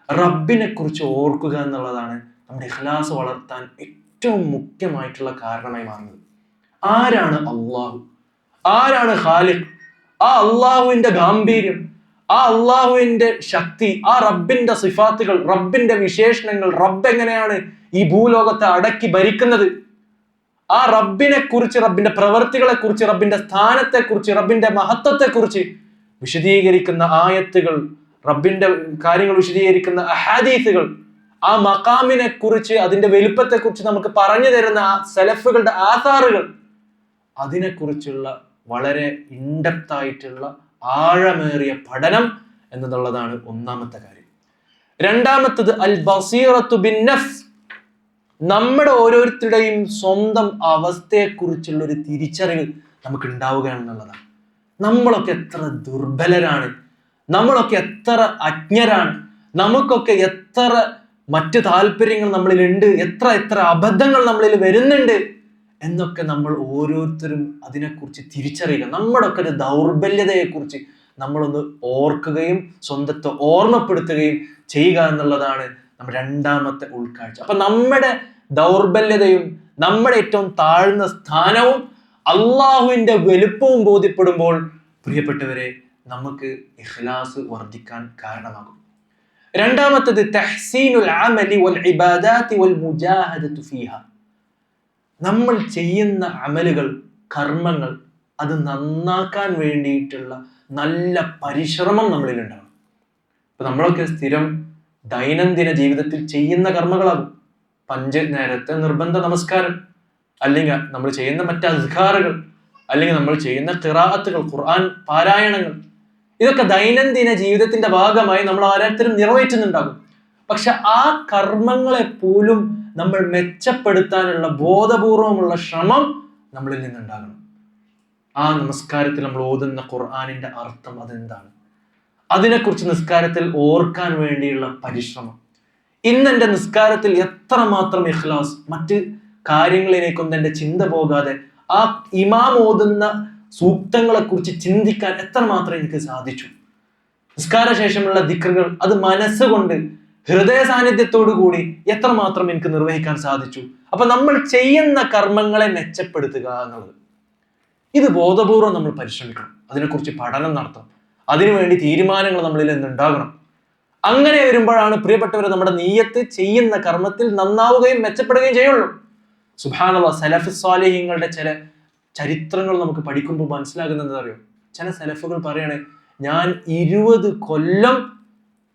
റബ്ബിനെ കുറിച്ച് ഓർക്കുക എന്നുള്ളതാണ് നമ്മുടെ ഇഖ്ലാസ് വളർത്താൻ ഏറ്റവും മുഖ്യമായിട്ടുള്ള കാരണമായി മാറുന്നത്. ആരാണ് അള്ളാഹു? ആരാണ് ഖാലിഖ്? ആ അള്ളാഹുവിന്റെ ഗാംഭീര്യം, ആ അള്ളാഹുവിന്റെ ശക്തി, ആ റബ്ബിന്റെ സിഫാത്തുകൾ, റബ്ബിന്റെ വിശേഷണങ്ങൾ, റബ്ബ് എങ്ങനെയാണ് ഈ ഭൂലോകത്തെ അടക്കി ഭരിക്കുന്നത്, ആ റബ്ബിനെ കുറിച്ച്, റബ്ബിന്റെ പ്രവൃത്തികളെ കുറിച്ച്, റബ്ബിന്റെ സ്ഥാനത്തെ കുറിച്ച്, റബ്ബിന്റെ മഹത്വത്തെ കുറിച്ച് വിശദീകരിക്കുന്ന ആയത്തുകൾ, റബ്ബിന്റെ കാര്യങ്ങൾ വിശദീകരിക്കുന്ന അഹാദീസുകൾ, ആ മഖാമിനെ കുറിച്ച്, അതിന്റെ വലുപ്പത്തെ കുറിച്ച് നമുക്ക് പറഞ്ഞു തരുന്ന ആ സലഫുകളുടെ ആസാറുകൾ, അതിനെക്കുറിച്ചുള്ള വളരെ ഇൻഡെപ്ത് ആയിട്ടുള്ള ആഴമേറിയ പഠനം എന്നുള്ളതാണ് ഒന്നാമത്തെ കാര്യം. രണ്ടാമത്തത് അൽ ബസീറത്തു ബിൻ നഫ്സ്, നമ്മുടെ ഓരോരുത്തരുടെയും സ്വന്തം അവസ്ഥയെക്കുറിച്ചുള്ള ഒരു തിരിച്ചറിവ് നമുക്ക് ഉണ്ടാവുക എന്നുള്ളതാണ്. നമ്മളൊക്കെ എത്ര ദുർബലരാണ്, നമ്മളൊക്കെ എത്ര അജ്ഞരാണ്, നമുക്കൊക്കെ എത്ര മറ്റു താല്പര്യങ്ങൾ നമ്മളിലുണ്ട്, എത്ര അബദ്ധങ്ങൾ നമ്മളിൽ വരുന്നുണ്ട് എന്നൊക്കെ നമ്മൾ ഓരോരുത്തരും അതിനെക്കുറിച്ച് തിരിച്ചറിയുക. നമ്മുടെ ഒക്കെ ഒരു ദൗർബല്യതയെക്കുറിച്ച് നമ്മളൊന്ന് ഓർക്കുകയും സ്വന്തത്തെ ഓർമ്മപ്പെടുത്തുകയും ചെയ്യുക എന്നുള്ളതാണ് നമ്മുടെ രണ്ടാമത്തെ ഉൾക്കാഴ്ച. അപ്പൊ നമ്മുടെ ദൗർബല്യതയും നമ്മുടെ ഏറ്റവും താഴ്ന്ന സ്ഥാനവും അള്ളാഹുവിന്റെ വലുപ്പവും ബോധ്യപ്പെടുമ്പോൾ പ്രിയപ്പെട്ടവരെ നമുക്ക് ഇഖ്ലാസ് വർദ്ധിക്കാൻ കാരണമാകും. രണ്ടാമത്തത് തഹ്സീനുൽ അമലി വൽ ഇബാദാതി വൽ മുജാഹദതു ഫീഹ, നമ്മൾ ചെയ്യുന്ന അമലുകൾ, കർമ്മങ്ങൾ, അത് നന്നാക്കാൻ വേണ്ടിയിട്ടുള്ള നല്ല പരിശ്രമം നമ്മളിൽ ഉണ്ടാവണം. ഇപ്പൊ നമ്മളൊക്കെ സ്ഥിരം ദൈനംദിന ജീവിതത്തിൽ ചെയ്യുന്ന കർമ്മങ്ങളാകും 5 നേരത്തെ നിർബന്ധ നമസ്കാരം, അല്ലെങ്കിൽ നമ്മൾ ചെയ്യുന്ന മറ്റ് അസ്കാറുകൾ, അല്ലെങ്കിൽ നമ്മൾ ചെയ്യുന്ന ഖിറാഅത്തുകൾ, ഖുർആൻ പാരായണങ്ങൾ. ഇതൊക്കെ ദൈനംദിന ജീവിതത്തിന്റെ ഭാഗമായി നമ്മൾ ഓരോരുത്തരും നിറവേറ്റുന്നുണ്ടാകും. പക്ഷെ ആ കർമ്മങ്ങളെ പോലും നമ്മൾ മെച്ചപ്പെടുത്താനുള്ള ബോധപൂർവമുള്ള ശ്രമം നമ്മളിൽ നിന്നുണ്ടാകണം. ആ നമസ്കാരത്തിൽ നമ്മൾ ഓതുന്ന ഖുർആനിന്റെ അർത്ഥം അതെന്താണ്, അതിനെക്കുറിച്ച് നിസ്കാരത്തിൽ ഓർക്കാൻ വേണ്ടിയുള്ള പരിശ്രമം. ഇന്ന് എൻ്റെ നിസ്കാരത്തിൽ എത്രമാത്രം ഇഖ്ലാസ്, മറ്റ് കാര്യങ്ങളിലേക്കൊന്നും എൻ്റെ ചിന്ത പോകാതെ ആ ഇമാം ഓതുന്ന സൂക്തങ്ങളെ കുറിച്ച് ചിന്തിക്കാൻ എത്രമാത്രം എനിക്ക് സാധിച്ചു. നിസ്കാര ശേഷമുള്ള ദിക്റുകൾ അത് മനസ്സുകൊണ്ട് ഹൃദയ സാന്നിധ്യത്തോടു കൂടി എത്രമാത്രം എനിക്ക് നിർവഹിക്കാൻ സാധിച്ചു. അപ്പൊ നമ്മൾ ചെയ്യുന്ന കർമ്മങ്ങളെ മെച്ചപ്പെടുത്തുക എന്നുള്ളത്, ഇത് ബോധപൂർവം നമ്മൾ പരിശ്രമിക്കണം. അതിനെക്കുറിച്ച് പഠനം നടത്തണം. അതിനുവേണ്ടി തീരുമാനങ്ങൾ നമ്മളിൽ നിന്നുണ്ടാകണം. അങ്ങനെ വരുമ്പോഴാണ് പ്രിയപ്പെട്ടവരെ നമ്മുടെ നീയത്ത് ചെയ്യുന്ന കർമ്മത്തിൽ നന്നാവുകയും മെച്ചപ്പെടുകയും ചെയ്യുള്ളൂ. സുബ്ഹാനല്ലാഹ്, സലഫ് സ്വാലിഹീങ്ങളുടെ ചില ചരിത്രങ്ങൾ നമുക്ക് പഠിക്കുമ്പോൾ മനസ്സിലാകുന്നത് അറിയോ? ചില സലഫുകൾ പറയണേ, ഞാൻ 20 കൊല്ലം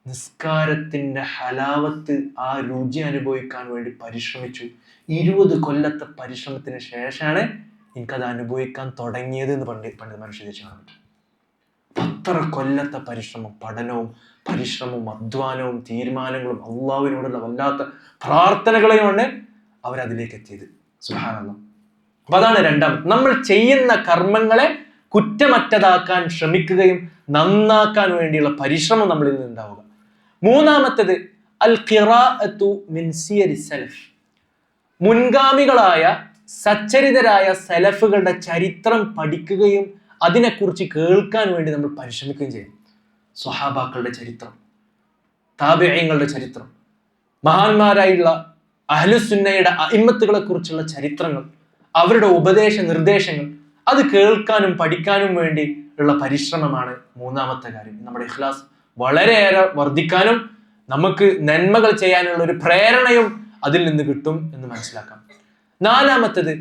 നിസ്കാരത്തിന്റെ ഹലാവത്ത്, ആ രുചി അനുഭവിക്കാൻ വേണ്ടി പരിശ്രമിച്ചു. 20 കൊല്ലത്തെ പരിശ്രമത്തിന് ശേഷമാണ് എനിക്കത് അനുഭവിക്കാൻ തുടങ്ങിയത് എന്ന് പണ്ട് മനുഷ്യ കാണും. അത്ര കൊല്ലത്തെ പരിശ്രമം, പഠനവും പരിശ്രമവും അധ്വാനവും തീരുമാനങ്ങളും അള്ളാഹുവിനോടുള്ള വല്ലാത്ത പ്രാർത്ഥനകളെയുമാണ് അവരതിലേക്ക് എത്തിയത്. സുബ്ഹാനല്ലാഹ്. അപ്പൊ അതാണ് രണ്ടാമത്, നമ്മൾ ചെയ്യുന്ന കർമ്മങ്ങളെ കുറ്റമറ്റതാക്കാൻ ശ്രമിക്കുകയും നന്നാക്കാൻ വേണ്ടിയുള്ള പരിശ്രമം നമ്മളിൽ നിന്നുണ്ടാവുക. മൂന്നാമത്തേത് അൽ ഖിറാഅത്തു മിൻ സിയരി സലഫ്. മുൻഗാമികളായ സച്ചരിതരായ സലഫുകളുടെ ചരിത്രം പഠിക്കുകയും അതിനെക്കുറിച്ച് കേൾക്കാൻ വേണ്ടി നമ്മൾ പരിശ്രമിക്കുകയും ചെയ്യും. സ്വഹാബാക്കളുടെ ചരിത്രം, താബിഈങ്ങളുടെ ചരിത്രം, മഹാന്മാരായുള്ള അഹ്ലുസുന്നയുടെ അഇമ്മത്തുകളെ കുറിച്ചുള്ള ചരിത്രങ്ങൾ, അവരുടെ ഉപദേശ നിർദ്ദേശങ്ങൾ, അത് കേൾക്കാനും പഠിക്കാനും വേണ്ടി ഉള്ള പരിശ്രമമാണ് മൂന്നാമത്തെ കാര്യം. നമ്മുടെ ഇഖ്ലാസ് വളരെയേറെ വർദ്ധിക്കാനും നമുക്ക് നന്മകൾ ചെയ്യാനുള്ള ഒരു പ്രേരണയും അതിൽ നിന്ന് കിട്ടും എന്ന് മനസ്സിലാക്കാം. നാലാമത്തേത്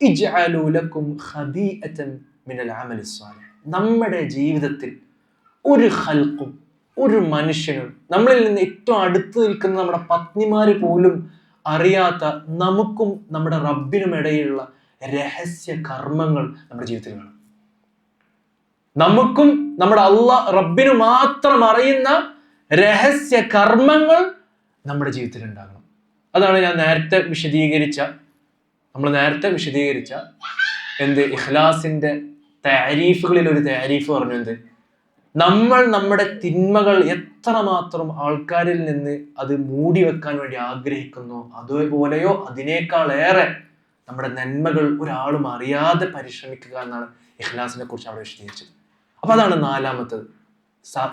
ഇജ്അലൂ ലക്കും ഖബീഅതൻ മിനൽ അമലി സ്വാലിഹ്. നമ്മുടെ ജീവിതത്തിൽ ഒരു ഖൽഖും, ഒരു മനുഷ്യനും, നമ്മളിൽ നിന്ന് ഏറ്റവും അടുത്ത് നിൽക്കുന്ന നമ്മുടെ പത്നിമാര് പോലും അറിയാത്ത നമുക്കും നമ്മുടെ റബ്ബിനും ഇടയിലുള്ള രഹസ്യ കർമ്മങ്ങൾ നമ്മുടെ ജീവിതത്തിൽ വേണം. നമുക്കും നമ്മുടെ റബ്ബിനു മാത്രം അറിയുന്ന രഹസ്യ കർമ്മങ്ങൾ നമ്മുടെ ജീവിതത്തിൽ ഉണ്ടാകണം. അതാണ് നമ്മൾ നേരത്തെ വിശദീകരിച്ച ഇഖ്ലാസിന്റെ താരീഫുകളിൽ ഒരു താരീഫ് പറഞ്ഞു. നമ്മൾ നമ്മുടെ തിന്മകൾ എത്രമാത്രം ആൾക്കാരിൽ നിന്ന് അത് മൂടി വെക്കാൻ വേണ്ടി ആഗ്രഹിക്കുന്നു, അതുപോലെയോ അതിനേക്കാൾ ഏറെ നമ്മുടെ നന്മകൾ ഒരാളും അറിയാതെ പരിശ്രമിക്കുക എന്നാണ് ഇഖ്ലാസിനെ കുറിച്ച് അവിടെ വിശദീകരിച്ചത്. അപ്പൊ അതാണ് നാലാമത്തത്.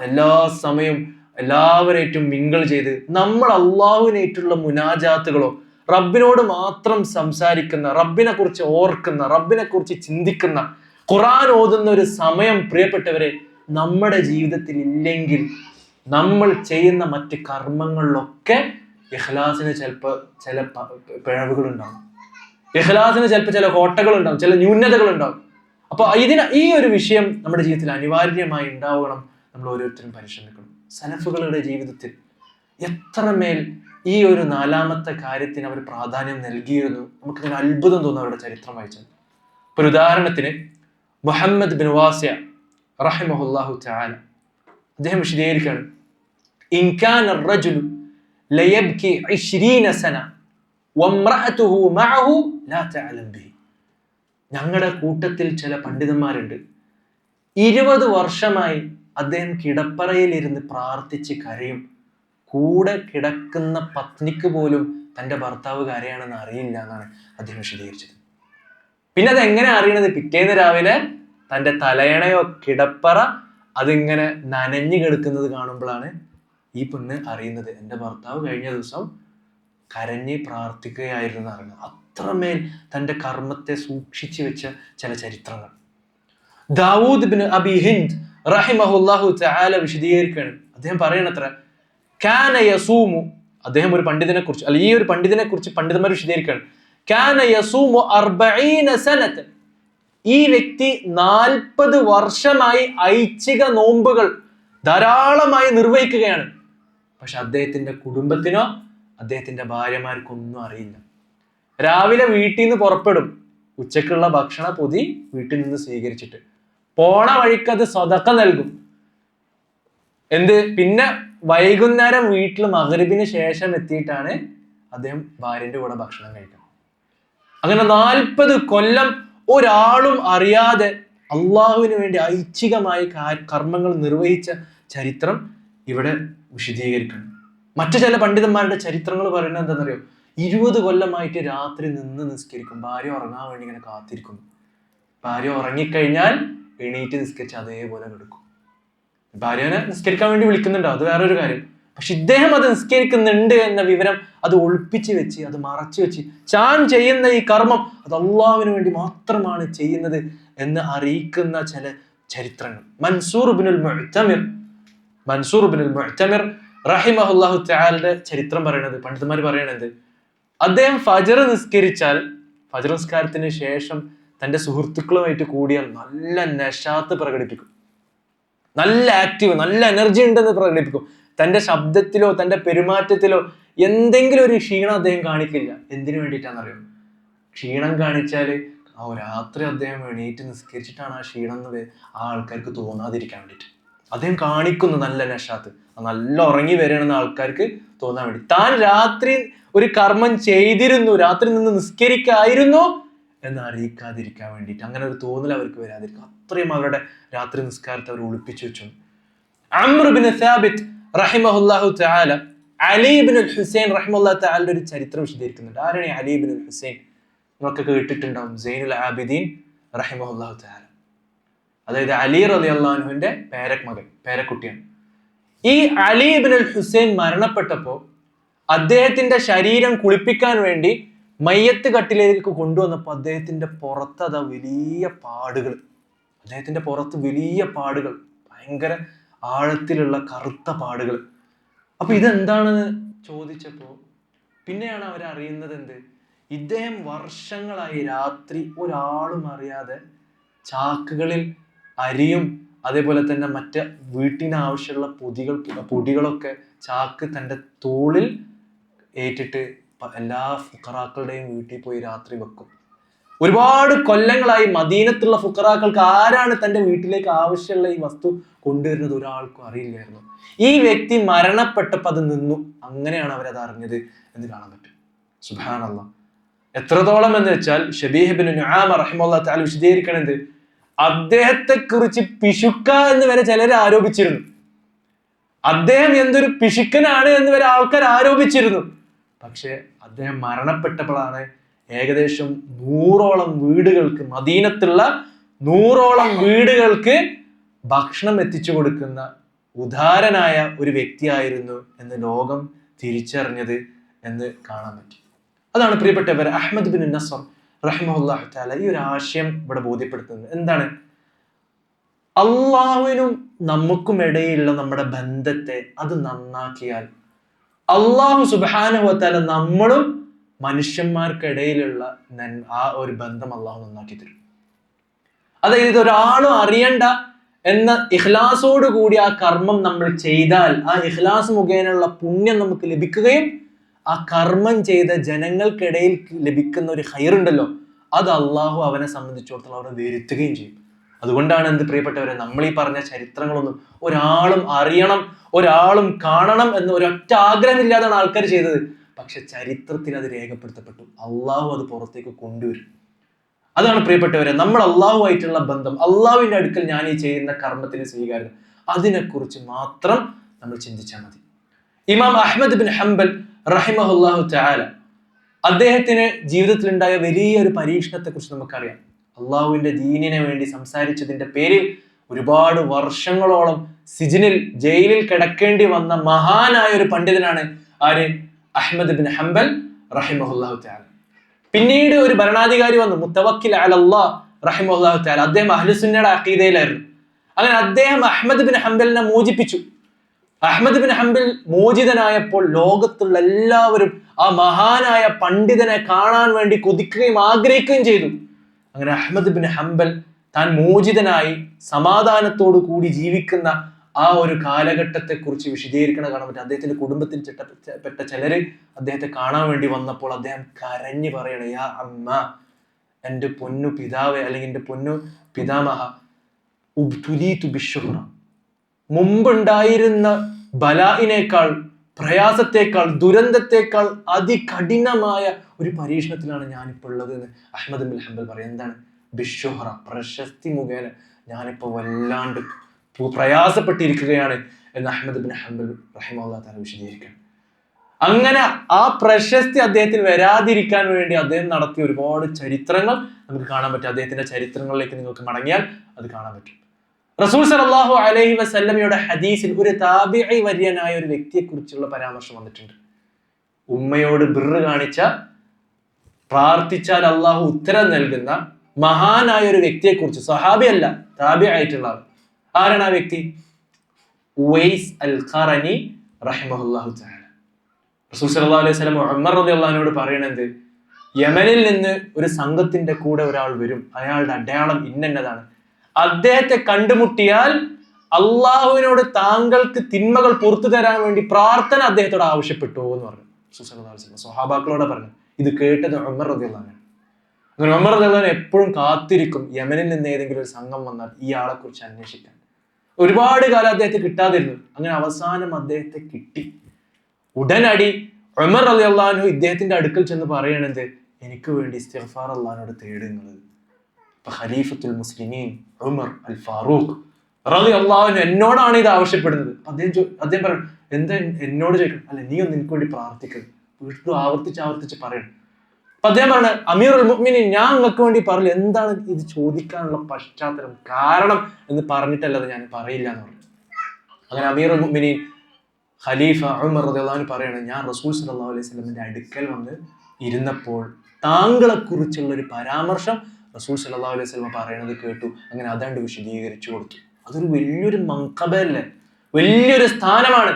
എല്ലാ സമയവും എല്ലാവരേറ്റും മിങ്കിൾ ചെയ്ത് നമ്മൾ അള്ളാഹുവിനേറ്റുള്ള മുനാജാത്തുകളോ, റബ്ബിനോട് മാത്രം സംസാരിക്കുന്ന, റബ്ബിനെ കുറിച്ച് ഓർക്കുന്ന, റബ്ബിനെ കുറിച്ച് ചിന്തിക്കുന്ന, ഖുർആൻ ഓതുന്ന ഒരു സമയം പ്രിയപ്പെട്ടവരെ നമ്മുടെ ജീവിതത്തിൽ ഇല്ലെങ്കിൽ നമ്മൾ ചെയ്യുന്ന മറ്റ് കർമ്മങ്ങളിലൊക്കെ ഇഖ്ലാസിന് ചിലപ്പോൾ ചില പിഴവുകൾ ഉണ്ടാവും. ഇഖ്ലാസിന് ചിലപ്പോൾ ചില കോട്ടകൾ ഉണ്ടാവും, ചില ന്യൂനതകൾ ഉണ്ടാവും. അപ്പൊ ഈ ഒരു വിഷയം നമ്മുടെ ജീവിതത്തിൽ അനിവാര്യമായി ഉണ്ടാവണം. നമ്മൾ ഓരോരുത്തരും പരിശ്രമിക്കണം. സലഫുകളുടെ ജീവിതത്തിൽ എത്രമേൽ ഈ ഒരു നാലാമത്തെ കാര്യത്തിന് അവർ പ്രാധാന്യം നൽകിയിരുന്നു. നമുക്കിങ്ങനെ അത്ഭുതം തോന്നും അവരുടെ ചരിത്രം വായിച്ചത്. ഒരു ഉദാഹരണത്തിന് മുഹമ്മദ് ബിൻ വാസിഅ റഹിമഹുല്ലാഹു തആല അദ്ദേഹം വിശദീകരിക്കുകയാണ്, ഇൻ കാന അർറജുലു ലയബ്കി 20 സന വംറഅതുഹു മഅഹു ലാ തഅലം ബിഹി. ഞങ്ങളുടെ കൂട്ടത്തിൽ ചില പണ്ഡിതന്മാരുണ്ട്, 20 വർഷമായി അദ്ദേഹം കിടപ്പറയിലിരുന്ന് പ്രാർത്ഥിച്ച് കരയും. കൂടെ കിടക്കുന്ന പത്നിക്ക് പോലും തൻ്റെ ഭർത്താവ് കരയാണെന്ന് അറിയില്ല എന്നാണ് അദ്ദേഹം വിശദീകരിച്ചത്. പിന്നെ അതെങ്ങനെ അറിയണത്? പിറ്റേന്ന് രാവിലെ തൻ്റെ തലയണയോ കിടപ്പറ അതിങ്ങനെ നനഞ്ഞു കിടക്കുന്നത് കാണുമ്പോഴാണ് ഈ പെണ്ണ് അറിയുന്നത്, എൻ്റെ ഭർത്താവ് കഴിഞ്ഞ ദിവസം കരഞ്ഞ് പ്രാർത്ഥിക്കുകയായിരുന്നു അറിയുന്നത്. അത്രമേൽ തൻ്റെ കർമ്മത്തെ സൂക്ഷിച്ചു വെച്ച ചില ചരിത്രങ്ങൾ. ദാവൂദ് ബിൻ അബി ഹിന്ദ് റഹിമഹുല്ലാഹു തആല വിശദീകരിക്കുകയാണ്. അദ്ദേഹം പറയണത്ര, കാന യസൂമു, അദ്ദേഹം ഒരു പണ്ഡിതനെ കുറിച്ച്, അല്ലെങ്കിൽ ഈ ഒരു പണ്ഡിതനെ കുറിച്ച് പണ്ഡിതന്മാർ വിശദീകരിക്കുകയാണ്, കാന യസൂമു 40 സനതൻ. ഈ വ്യക്തി 40 വർഷമായി ഐച്ഛിക നോമ്പുകൾ ധാരാളമായി നിർവഹിക്കുകയാണ്. പക്ഷെ അദ്ദേഹത്തിന്റെ കുടുംബത്തിനോ അദ്ദേഹത്തിന്റെ ഭാര്യമാർക്കൊന്നും അറിയില്ല. രാവിലെ വീട്ടിൽ നിന്ന് പുറപ്പെടും, ഉച്ചക്കുള്ള ഭക്ഷണ പൊതി വീട്ടിൽ നിന്ന് സ്വീകരിച്ചിട്ട് പോണ വഴിക്ക് അത് സ്വതക്ക നൽകും. പിന്നെ വൈകുന്നേരം വീട്ടിൽ മഗ്‌രിബിന് ശേഷം എത്തിയിട്ടാണ് അദ്ദേഹം ഭാര്യന്റെ കൂടെ ഭക്ഷണം കഴിക്കുന്നത്. അങ്ങനെ 40 കൊല്ലം ഒരാളും അറിയാതെ അള്ളാഹുവിന് വേണ്ടി ഐച്ഛികമായി കർമ്മങ്ങൾ നിർവഹിച്ച ചരിത്രം ഇവിടെ വിശദീകരിക്കണം. മറ്റു ചില പണ്ഡിതന്മാരുടെ ചരിത്രങ്ങൾ പറയുന്നത് എന്താണെന്നറിയോ? 20 കൊല്ലമായിട്ട് രാത്രി നിന്ന് നിസ്കരിക്കും, ഭാര്യ ഉറങ്ങാൻ വേണ്ടി ഇങ്ങനെ കാത്തിരിക്കുന്നു. ഭാര്യ ഉറങ്ങിക്കഴിഞ്ഞാൽ എണീറ്റ് നിസ്കരിച്ച് അതേപോലെ കിടക്കും. ഭാര്യനെ നിസ്കരിക്കാൻ വേണ്ടി വിളിക്കുന്നുണ്ടോ, അത് വേറൊരു കാര്യം. പക്ഷെ ഇദ്ദേഹം അത് നിസ്കരിക്കുന്നുണ്ട് എന്ന വിവരം അത് ഒളിപ്പിച്ച് വെച്ച്, അത് മറച്ചു വെച്ച്, താൻ ചെയ്യുന്ന ഈ കർമ്മം അത് അള്ളാഹുവിന് വേണ്ടി മാത്രമാണ് ചെയ്യുന്നത് എന്ന് അറിയിക്കുന്ന ചില ചരിത്രങ്ങൾ. മൻസൂർ ഇബ്നുൽ മുഅ്തമിർ റഹിമഹുല്ലാഹു തആലയുടെ ചരിത്രം പറയുന്നത്, പണ്ഡിതന്മാർ പറയണത്, അദ്ദേഹം ഫജ്ർ നിസ്കരിച്ചാൽ, ഫജ്ർ നിസ്കാരത്തിന് ശേഷം തന്റെ സുഹൃത്തുക്കളുമായിട്ട് കൂടിയാൽ നല്ല നശാത്ത് പ്രകടിപ്പിക്കും, നല്ല ആക്റ്റീവ്, നല്ല എനർജി ഉണ്ടെന്ന് പ്രകടിപ്പിക്കും. തന്റെ ശബ്ദത്തിലോ തന്റെ പെരുമാറ്റത്തിലോ എന്തെങ്കിലും ഒരു ക്ഷീണം അദ്ദേഹം കാണിക്കില്ല. എന്തിനു വേണ്ടിയിട്ടാണെന്നറിയോ? ക്ഷീണം കാണിച്ചാല് രാത്രി അദ്ദേഹം എണീറ്റ് നിസ്കരിച്ചിട്ടാണ് ആ ക്ഷീണം എന്ന് ആ ആൾക്കാർക്ക് തോന്നാതിരിക്കാൻ വേണ്ടിയിട്ട് അദ്ദേഹം കാണിക്കുന്നു നല്ല നശാത്ത്, നല്ല ഉറങ്ങി വരികയാണെന്ന് ആൾക്കാർക്ക് തോന്നാൻ വേണ്ടി. താൻ രാത്രി ഒരു കർമ്മം ചെയ്തിരുന്നു, രാത്രി നിന്ന് നിസ്കരിക്കായിരുന്നു എന്ന് അറിയിക്കാതിരിക്കാൻ വേണ്ടിയിട്ട്, അങ്ങനെ ഒരു തോന്നൽ അവർക്ക് വരാതിരിക്കും. അത്രയും അവരുടെ രാത്രി നിസ്കാരത്തെ അവർ ഒളിപ്പിച്ചു വെച്ചു. അംർ ഇബ്നു സാബിത്ത് റഹിമഹുല്ലാഹു തആല അലി ഇബ്നുൽ ഹുസൈൻ റഹിമഹുല്ലാഹു തആലയുടെ ഒരു ചരിത്രം വിശദീകരിക്കുന്നുണ്ട്. ആരാണ് ഈ അലി ഇബ്നുൽ ഹുസൈൻ? നിങ്ങളൊക്കെ കേട്ടിട്ടുണ്ടാവും, സൈനുൽ ആബിദീൻ റഹിമഹുല്ലാഹു തആല. അതായത് അലി റളിയല്ലാഹു അൻഹുവിന്റെ പേരക്കുട്ടിയാണ്. ഈ അലി ഇബ്നുൽ ഹുസൈൻ മരണപ്പെട്ടപ്പോൾ അദ്ദേഹത്തിന്റെ ശരീരം കുളിപ്പിക്കാൻ വേണ്ടി മയ്യത്ത് കട്ടിലേക്ക് കൊണ്ടുവന്നപ്പോൾ അദ്ദേഹത്തിന്റെ പുറത്ത് അതാ വലിയ പാടുകൾ, അദ്ദേഹത്തിന്റെ പുറത്ത് വലിയ പാടുകൾ, ഭയങ്കര ആഴത്തിലുള്ള കറുത്ത പാടുകൾ. അപ്പൊ ഇതെന്താണെന്ന് ചോദിച്ചപ്പോ പിന്നെയാണ് അവരറിയുന്നത് ഇദ്ദേഹം വർഷങ്ങളായി രാത്രി ഒരാളും അറിയാതെ ചാക്കുകളിൽ അരിയും അതേപോലെ തന്നെ മറ്റ് വീട്ടിന് ആവശ്യമുള്ള പൊടികളൊക്കെ ചാക്ക് തൻ്റെ തോളിൽ ഏറ്റിട്ട് എല്ലാ ഫുഖറാക്കളുടെയും വീട്ടിൽ പോയി രാത്രി വെക്കും. ഒരുപാട് കൊല്ലങ്ങളായി മദീനത്തുള്ള ഫുഖറാക്കൾക്ക് ആരാണ് തൻ്റെ വീട്ടിലേക്ക് ആവശ്യമുള്ള ഈ വസ്തു കൊണ്ടുവരുന്നത് ഒരാൾക്കും അറിയില്ലായിരുന്നു. ഈ വ്യക്തി മരണപ്പെട്ടപ്പോൾ അത് നിന്നു. അങ്ങനെയാണ് അവരത് അറിഞ്ഞത് എന്ന് കാണാൻ പറ്റും. സുബ്ഹാനല്ലാഹ്. എത്രത്തോളം എന്ന് വെച്ചാൽ ഷബീഹ് ഇബ്നു നുആമ റഹിമഹുല്ലാഹു തആല വിശദീകരിക്കണത്, അദ്ദേഹത്തെ കുറിച്ച് പിശുക്ക എന്ന് വരെ ചിലർ ആരോപിച്ചിരുന്നു. അദ്ദേഹം എന്തൊരു പിശുക്കനാണ് എന്ന് വരെ ആൾക്കാർ ആരോപിച്ചിരുന്നു. പക്ഷെ അദ്ദേഹം മരണപ്പെട്ടപ്പോഴാണ് ഏകദേശം 100ഓളം വീടുകൾക്ക്, മദീനത്തുള്ള 100ഓളം വീടുകൾക്ക് ഭക്ഷണം എത്തിച്ചു കൊടുക്കുന്ന ഉദാരനായ ഒരു വ്യക്തിയായിരുന്നു എന്ന് ലോകം തിരിച്ചറിഞ്ഞത് എന്ന് കാണാൻ പറ്റി. അതാണ് പ്രിയപ്പെട്ടവർ അഹ്മദ് ബിൻ നസ്ർ റഹിമഹുല്ലാഹു തആല ഈ ഒരു ആശയം ഇവിടെ ബോധ്യപ്പെടുത്തുന്നത്. എന്താണ്? അള്ളാഹുവിനും നമുക്കും ഇടയിലുള്ള നമ്മുടെ ബന്ധത്തെ അത് നന്നാക്കിയാൽ അള്ളാഹു സുബ്ഹാനഹു വ തആല നമ്മളും മനുഷ്യന്മാർക്കിടയിലുള്ള ആ ഒരു ബന്ധം അള്ളാഹു നന്നാക്കി തരും. അതായത് ഒരാളും അറിയണ്ട എന്ന ഇഖ്ലാസോട് കൂടി ആ കർമ്മം നമ്മൾ ചെയ്താൽ ആ ഇഖ്ലാസ് മുഖേനയുള്ള പുണ്യം നമുക്ക് ലഭിക്കുകയും ആ കർമ്മം ചെയ്ത ജനങ്ങൾക്കിടയിൽ ലഭിക്കുന്ന ഒരു ഖൈറുണ്ടല്ലോ, അത് അള്ളാഹു അവനെ സംബന്ധിച്ചിടത്തോളം അവിടെ വരുത്തുകയും ചെയ്യും. അതുകൊണ്ടാണ് പ്രിയപ്പെട്ടവരെ, നമ്മൾ ഈ പറഞ്ഞ ചരിത്രങ്ങളൊന്നും ഒരാളും അറിയണം, ഒരാളും കാണണം എന്ന് ഒരൊറ്റ ആഗ്രഹമില്ലാതാണ് ആൾക്കാർ ചെയ്തത്. പക്ഷെ ചരിത്രത്തിൽ അത് രേഖപ്പെടുത്തപ്പെട്ടു. അള്ളാഹു അത് പുറത്തേക്ക് കൊണ്ടുവരും. അതാണ് പ്രിയപ്പെട്ടവരെ നമ്മൾ അള്ളാഹുവായിട്ടുള്ള ബന്ധം, അള്ളാഹുവിന്റെ അടുക്കൽ ഞാൻ ഈ ചെയ്യുന്ന കർമ്മത്തിന് സ്വീകാര്യത, അതിനെക്കുറിച്ച് മാത്രം നമ്മൾ ചിന്തിച്ചാൽ മതി. ഇമാം അഹ്മദ് ബിൻ ഹംബൽ റഹിമഹുല്ലാഹു തആല അദ്ദേഹത്തിന് ജീവിതത്തിൽ ഉണ്ടായ വലിയൊരു പരീക്ഷണത്തെ കുറിച്ച് നമുക്കറിയാം. അള്ളാഹുവിന്റെ ദീനിനെ വേണ്ടി സംസാരിച്ചതിന്റെ പേരിൽ ഒരുപാട് വർഷങ്ങളോളം ജയിലിൽ കിടക്കേണ്ടി വന്ന മഹാനായ ഒരു പണ്ഡിതനാണ് ആര്? അഹ്മദ് ബിൻ ഹംബൽ റഹിമഹുല്ലാഹു തആല. പിന്നീട് ഒരു ഭരണാധികാരി വന്നു, മുത്തവക്കിൽ അലല്ലാഹ് റഹിമഹുല്ലാഹു തആല. അദ്ദേഹം അഹ്ലുസുന്നയുടെ അഖീദയിലായിരുന്നു. അങ്ങനെ അദ്ദേഹം അഹ്മദ് ബിൻ ഹംബലിനെ മോചിപ്പിച്ചു. അഹ്മദ് ബിൻ ഹംബൽ മോചിതനായപ്പോൾ ലോകത്തുള്ള എല്ലാവരും ആ മഹാനായ പണ്ഡിതനെ കാണാൻ വേണ്ടി കൊതിക്കുകയും ആഗ്രഹിക്കുകയും ചെയ്തു. അങ്ങനെ അഹ്മദ് ബിൻ ഹംബൽ താൻ മോചിതനായി സമാധാനത്തോടു കൂടി ജീവിക്കുന്ന ആ ഒരു കാലഘട്ടത്തെ കുറിച്ച് വിശദീകരിക്കണ കാണാൻ പറ്റും. അദ്ദേഹത്തിന്റെ കുടുംബത്തിൽ പെട്ട ചിലര് അദ്ദേഹത്തെ കാണാൻ വേണ്ടി വന്നപ്പോൾ അദ്ദേഹം കരഞ്ഞു പറയണ, യാ അമ്മ, എൻ്റെ പൊന്നു പിതാവെ, അല്ലെങ്കിൽ എൻ്റെ പൊന്നു പിതാമഹ, ഉബ്തുലീതു ബിശ്ശുഹ്റ, മുമ്പുണ്ടായിരുന്ന ബലാഇനേക്കാൾ, പ്രയാസത്തെക്കാൾ, ദുരന്തത്തെക്കാൾ അതികഠിനമായ ഒരു പരീക്ഷണത്തിലാണ് ഞാനിപ്പോൾ ഉള്ളത് എന്ന് അഹ്മദ് ബിൻ ഹംബൽ പറയും. എന്താണ്? ബിശ്ശുഹ്റ, പ്രശസ്തി മുഖേന ഞാനിപ്പോൾ വല്ലാണ്ട് പ്രയാസപ്പെട്ടിരിക്കുകയാണ് എന്ന് അഹ്മദ് ബിൻ ഹംബൽ റഹിമഹുല്ലാഹു തആല വിശദീകരിക്കുകയാണ്. അങ്ങനെ ആ പ്രശസ്തി അദ്ദേഹത്തിന് വരാതിരിക്കാൻ വേണ്ടി അദ്ദേഹം നടത്തിയ ഒരുപാട് ചരിത്രങ്ങൾ നമുക്ക് കാണാൻ പറ്റും. അദ്ദേഹത്തിന്റെ ചരിത്രങ്ങളിലേക്ക് നിങ്ങൾക്ക് മടങ്ങിയാൽ അത് കാണാൻ പറ്റും. റസൂൽ സല്ലല്ലാഹു അലൈഹി വസല്ലമയുടെ ഹദീസിൽ ഒരു താബിഈ വര്യനായ ഒരു വ്യക്തിയെ കുറിച്ചുള്ള പരാമർശം വന്നിട്ടുണ്ട്. ഉമ്മയോട് ബിർറ് കാണിച്ച, പ്രാർത്ഥിച്ചാൽ അള്ളാഹു ഉത്തരം നൽകുന്ന മഹാനായ ഒരു വ്യക്തിയെ കുറിച്ച്, സഹാബി അല്ല, താബിഈ ആയിട്ടുള്ള ആൾ. ആരാണ് ആ വ്യക്തി? ഉവൈസ് അൽ ഖറനി റഹിമഹുല്ലാഹു തആല. റസൂൽ സല്ലല്ലാഹു അലൈഹി വസല്ലം ഉമർ റളിയല്ലാഹു അൻഹുവോട് പറയണത്, യമനിൽ നിന്ന് ഒരു സംഘത്തിന്റെ കൂടെ ഒരാൾ വരും, അയാളുടെ അടയാളം ഇന്നതാണ്, അദ്ദേഹത്തെ കണ്ടുമുട്ടിയാൽ അള്ളാഹുവിനോട് താങ്കൾക്ക് തിന്മകൾ പുറത്തു തരാൻ വേണ്ടി പ്രാർത്ഥന അദ്ദേഹത്തോട് ആവശ്യപ്പെട്ടു എന്ന് പറഞ്ഞു. റസൂൽ സല്ലല്ലാഹു അലൈഹി വസല്ലം സ്വഹാബാക്കളോട് പറഞ്ഞു. ഇത് കേട്ടത് ഉമർ റളിയല്ലാഹു അൻഹു. അങ്ങനെ ഉമർ റളിയല്ലാഹു അൻഹു എപ്പോഴും കാത്തിരിക്കും യമനിൽ നിന്ന് ഏതെങ്കിലും ഒരു സംഘം വന്നാൽ ഈ ആളെ കുറിച്ച് അന്വേഷിക്കാൻ. ഒരുപാട് കാലം അദ്ദേഹത്തെ കിട്ടാതിരുന്നു. അങ്ങനെ അവസാനം അദ്ദേഹത്തെ കിട്ടി. ഉടനടി ഉമർ റളിയല്ലാഹു അൻഹു ഇദ്ദേഹത്തിന്റെ അടുക്കൽ ചെന്ന് പറയണത്, എനിക്ക് വേണ്ടി ഇസ്തിഗ്ഫാർ അല്ലാഹുവിനോട് തേടുന്നത്. ഇപ്പൊ ഖലീഫത്തുൽ മുസ്ലിമീൻ ഉമർ അൽ ഫാറൂഖ് റളിയല്ലാഹു അൻഹു എന്നോടാണ് ഇത് ആവശ്യപ്പെടുന്നത്. അദ്ദേഹം പറയണം, എന്താ എന്നോട് ചോദിക്കണം? അല്ല, നീ ഒന്ന് എനിക്ക് വേണ്ടി പ്രാർത്ഥിക്കണം. വീണ്ടും ആവർത്തിച്ച് പറയണം. അപ്പൊ അദ്ദേഹം പറഞ്ഞ, അമീറുൽ മുഅ്മിനീൻ, ഞാൻ നിങ്ങൾക്ക് വേണ്ടി പറഞ്ഞു. എന്താണ് ഇത് ചോദിക്കാനുള്ള പശ്ചാത്തലം, കാരണം എന്ന് പറഞ്ഞിട്ടല്ലാതെ ഞാൻ പറയില്ല എന്ന് പറഞ്ഞു. അങ്ങനെ അമീറുൽ മുഅ്മിനീൻ ഖലീഫ ഉമർ റളിയല്ലാഹു അൻഹു പറയാണ്, ഞാൻ റസൂൽ സല്ലല്ലാഹു അലൈഹി വസല്ലമിന്റെ അടുക്കൽ വന്ന് ഇരുന്നപ്പോൾ താങ്കളെ കുറിച്ചുള്ള ഒരു പരാമർശം റസൂൽ സല്ലല്ലാഹു അലൈഹി വസല്ലം പറയുന്നത് കേട്ടു. അങ്ങനെ അതാണ്ട് വിശദീകരിച്ചു കൊടുത്തു. അതൊരു വലിയൊരു മൻഖബല്ലേ, വലിയൊരു സ്ഥാനമാണ്.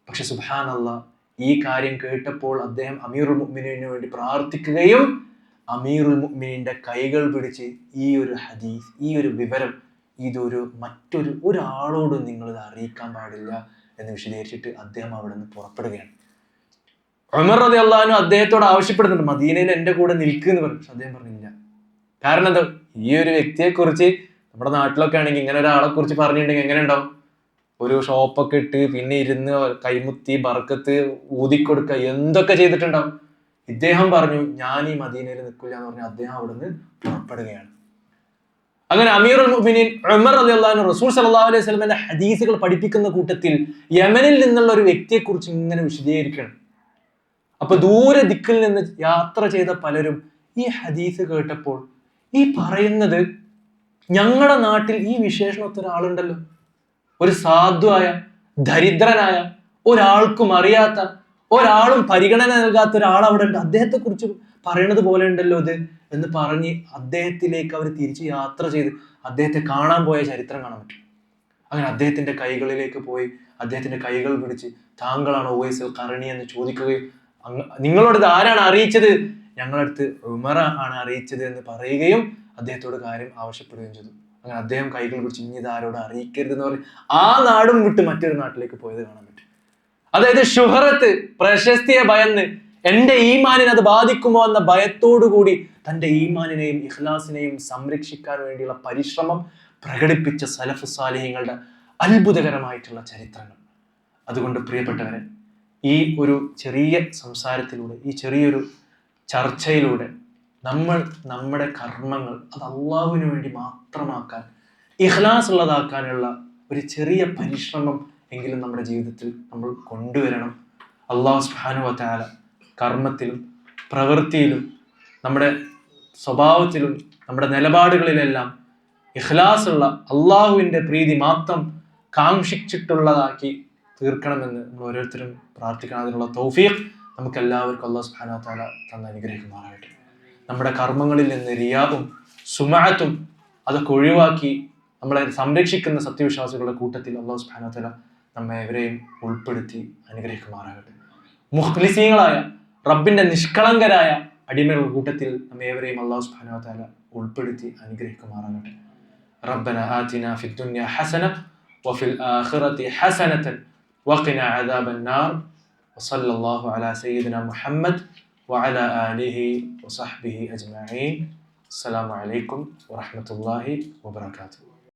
പക്ഷെ സുബ്ഹാനല്ലാഹ്, ഈ കാര്യം കേട്ടപ്പോൾ അദ്ദേഹം അമീറുൽ മുഅ്മിനീനു വേണ്ടി പ്രാർത്ഥിക്കുകയും അമീറുൽ മുഅ്മിനീന്റെ കൈകൾ പിടിച്ച് ഈ ഒരു ഹദീസ്, ഈ ഒരു വിവരം, ഇതൊരു ഒരാളോടും നിങ്ങൾ ഇത് അറിയിക്കാൻ പാടില്ല എന്ന് വിശദീകരിച്ചിട്ട് അദ്ദേഹം അവിടെ നിന്ന് പുറപ്പെടുകയാണ്. ഉമർ റളിയല്ലാഹു അൻഹു അദ്ദേഹത്തോട് ആവശ്യപ്പെടുന്നുണ്ട്, മദീനയിൽ എൻ്റെ കൂടെ നിൽക്കുമെന്ന് പറഞ്ഞു. പക്ഷെ അദ്ദേഹം പറഞ്ഞില്ല. കാരണം എന്താ? ഈ ഒരു വ്യക്തിയെ കുറിച്ച് നമ്മുടെ നാട്ടിലൊക്കെ ആണെങ്കിൽ ഇങ്ങനെ ഒരാളെ കുറിച്ച് പറഞ്ഞിട്ടുണ്ടെങ്കിൽ എങ്ങനെ ഉണ്ടാവും? ഒരു ഷോപ്പൊക്കെ ഇട്ട് പിന്നെ ഇരുന്ന് കൈമുത്തി ബർക്കത്ത് ഊതിക്കൊടുക്കുക, എന്തൊക്കെ ചെയ്തിട്ടുണ്ടാവും. ഇദ്ദേഹം പറഞ്ഞു, ഞാൻ ഈ മദീനയിൽ നിൽക്കില്ല എന്ന് പറഞ്ഞ് അദ്ദേഹം അവിടുന്ന് പുറപ്പെടുകയാണ്. അങ്ങനെ അമീറുൽ മുഅ്മിനീൻ ഉമർ റളിയല്ലാഹു അൻഹു റസൂൽ സല്ലല്ലാഹു അലൈഹി വസല്ലമയുടെ ഹദീസുകൾ പഠിപ്പിക്കുന്ന കൂട്ടത്തിൽ യമനിൽ നിന്നുള്ള ഒരു വ്യക്തിയെ കുറിച്ച് ഇങ്ങനെ വിശദീകരിക്കണം. അപ്പൊ ദൂരെ ദിക്കിൽ നിന്ന് യാത്ര ചെയ്ത പലരും ഈ ഹദീസ് കേട്ടപ്പോൾ ഈ പറയുന്നത്, ഞങ്ങളുടെ നാട്ടിൽ ഈ വിശേഷണത്തിൽ ഒരാളുണ്ടല്ലോ, ഒരു സാധുവായ, ദരിദ്രനായ, ഒരാൾക്കും അറിയാത്ത, ഒരാളും പരിഗണന നൽകാത്ത ഒരാൾ അവിടെ ഉണ്ട്, അദ്ദേഹത്തെ കുറിച്ച് പറയണത് പോലെ ഉണ്ടല്ലോ ഇത് എന്ന് പറഞ്ഞ് അദ്ദേഹത്തിലേക്ക് അവർ തിരിച്ച് യാത്ര ചെയ്ത് അദ്ദേഹത്തെ കാണാൻ പോയ ചരിത്രം കാണാൻ പറ്റും. അങ്ങനെ അദ്ദേഹത്തിന്റെ കൈകളിലേക്ക് പോയി അദ്ദേഹത്തിന്റെ കൈകൾ പിടിച്ച്, താങ്കളാണ് ഉവൈസ് അൽ ഖറനി എന്ന് ചോദിക്കുകയും, നിങ്ങളോട് ഇത് ആരാണ് അറിയിച്ചത്? ഞങ്ങളടുത്ത് ഉമർ ആണ് അറിയിച്ചത് എന്ന് പറയുകയും അദ്ദേഹത്തോട് കാര്യം ആവശ്യപ്പെടുകയും ചെയ്തു. അങ്ങനെ അദ്ദേഹം കൈകൾ പിടിച്ച്, ഇനി ഇത് ആരോട് അറിയിക്കരുത് എന്ന് പറഞ്ഞ് ആ നാടും വിട്ട് മറ്റൊരു നാട്ടിലേക്ക് പോയത് കാണാൻ പറ്റും. അതായത് ഷുഹറത്ത്, പ്രശസ്തിയെ ഭയന്ന് എന്റെ ഈമാനിനെ അത് ബാധിക്കുമോ എന്ന ഭയത്തോടുകൂടി തന്റെ ഈമാനിനെയും ഇഖ്ലാസിനെയും സംരക്ഷിക്കാൻ വേണ്ടിയുള്ള പരിശ്രമം പ്രകടിപ്പിച്ച സലഫ് സാലിഹീങ്ങളുടെ അത്ഭുതകരമായിട്ടുള്ള ചരിത്രങ്ങൾ. അതുകൊണ്ട് പ്രിയപ്പെട്ടവരെ, ഈ ഒരു ചെറിയ സംസാരത്തിലൂടെ, ഈ ചെറിയൊരു ചർച്ചയിലൂടെ നമ്മൾ നമ്മുടെ കർമ്മങ്ങൾ അത് അള്ളാഹുവിന് വേണ്ടി മാത്രമാക്കാൻ, ഇഖ്ലാസ് ഉള്ളതാക്കാനുള്ള ഒരു ചെറിയ പരിശ്രമം എങ്കിലും നമ്മുടെ ജീവിതത്തിൽ നമ്മൾ കൊണ്ടുവരണം. അള്ളാഹു സുബ്ഹാനഹു വ തആല കർമ്മത്തിലും പ്രവൃത്തിയിലും നമ്മുടെ സ്വഭാവത്തിലും നമ്മുടെ നിലപാടുകളിലെല്ലാം ഇഖ്ലാസ് ഉള്ള, അള്ളാഹുവിൻ്റെ പ്രീതി മാത്രം കാക്ഷിച്ചിട്ടുള്ളതാക്കി തീർക്കണമെന്ന് നമ്മൾ ഓരോരുത്തരും പ്രാർത്ഥിക്കണം. അതിനുള്ള തൗഫീഖ് നമുക്ക് എല്ലാവർക്കും അല്ലാഹു സുബ്ഹാനഹു വ തആല തന്ന് അനുഗ്രഹിക്കുമാറാകട്ടെ. നമ്മുടെ കർമ്മങ്ങളിൽ നിന്ന് റിയാഉം സുമഅത്തും അതൊക്കെ ഒഴിവാക്കി നമ്മളെ സംരക്ഷിക്കുന്ന സത്യവിശ്വാസികളുടെ കൂട്ടത്തിൽ അല്ലാഹു സുബ്ഹാനഹു വ തആല നമ്മെ എവരെയും ഉൾപ്പെടുത്തി അനുഗ്രഹിക്കുമാറാകട്ടെ. മുഖ്ലിസീങ്ങളായ റബ്ബിന്റെ നിഷ്കളങ്കരായ അടിമകളുടെ കൂട്ടത്തിൽ നമ്മെ ഏവരെയും അല്ലാഹു സുബ്ഹാനഹു വ തആല ഉൾപ്പെടുത്തി അനുഗ്രഹിക്കുമാറാകട്ടെ. റബ്ബന ആതിനാ ഫിദ് ദുനിയ ഹസന വഫിൽ ആഖിറതി ഹസനതൻ വഖിനാ അദാബൻ നാർ വസല്ലല്ലാഹു അലാ സയ്യിദിനാ മുഹമ്മദ് വഅലാ ആലിഹി വസഹ്ബിഹി അജ്മഈൻ. അസ്സലാമു അലൈക്കും വറഹ്മത്തുള്ളാഹി വബറകാതുഹു.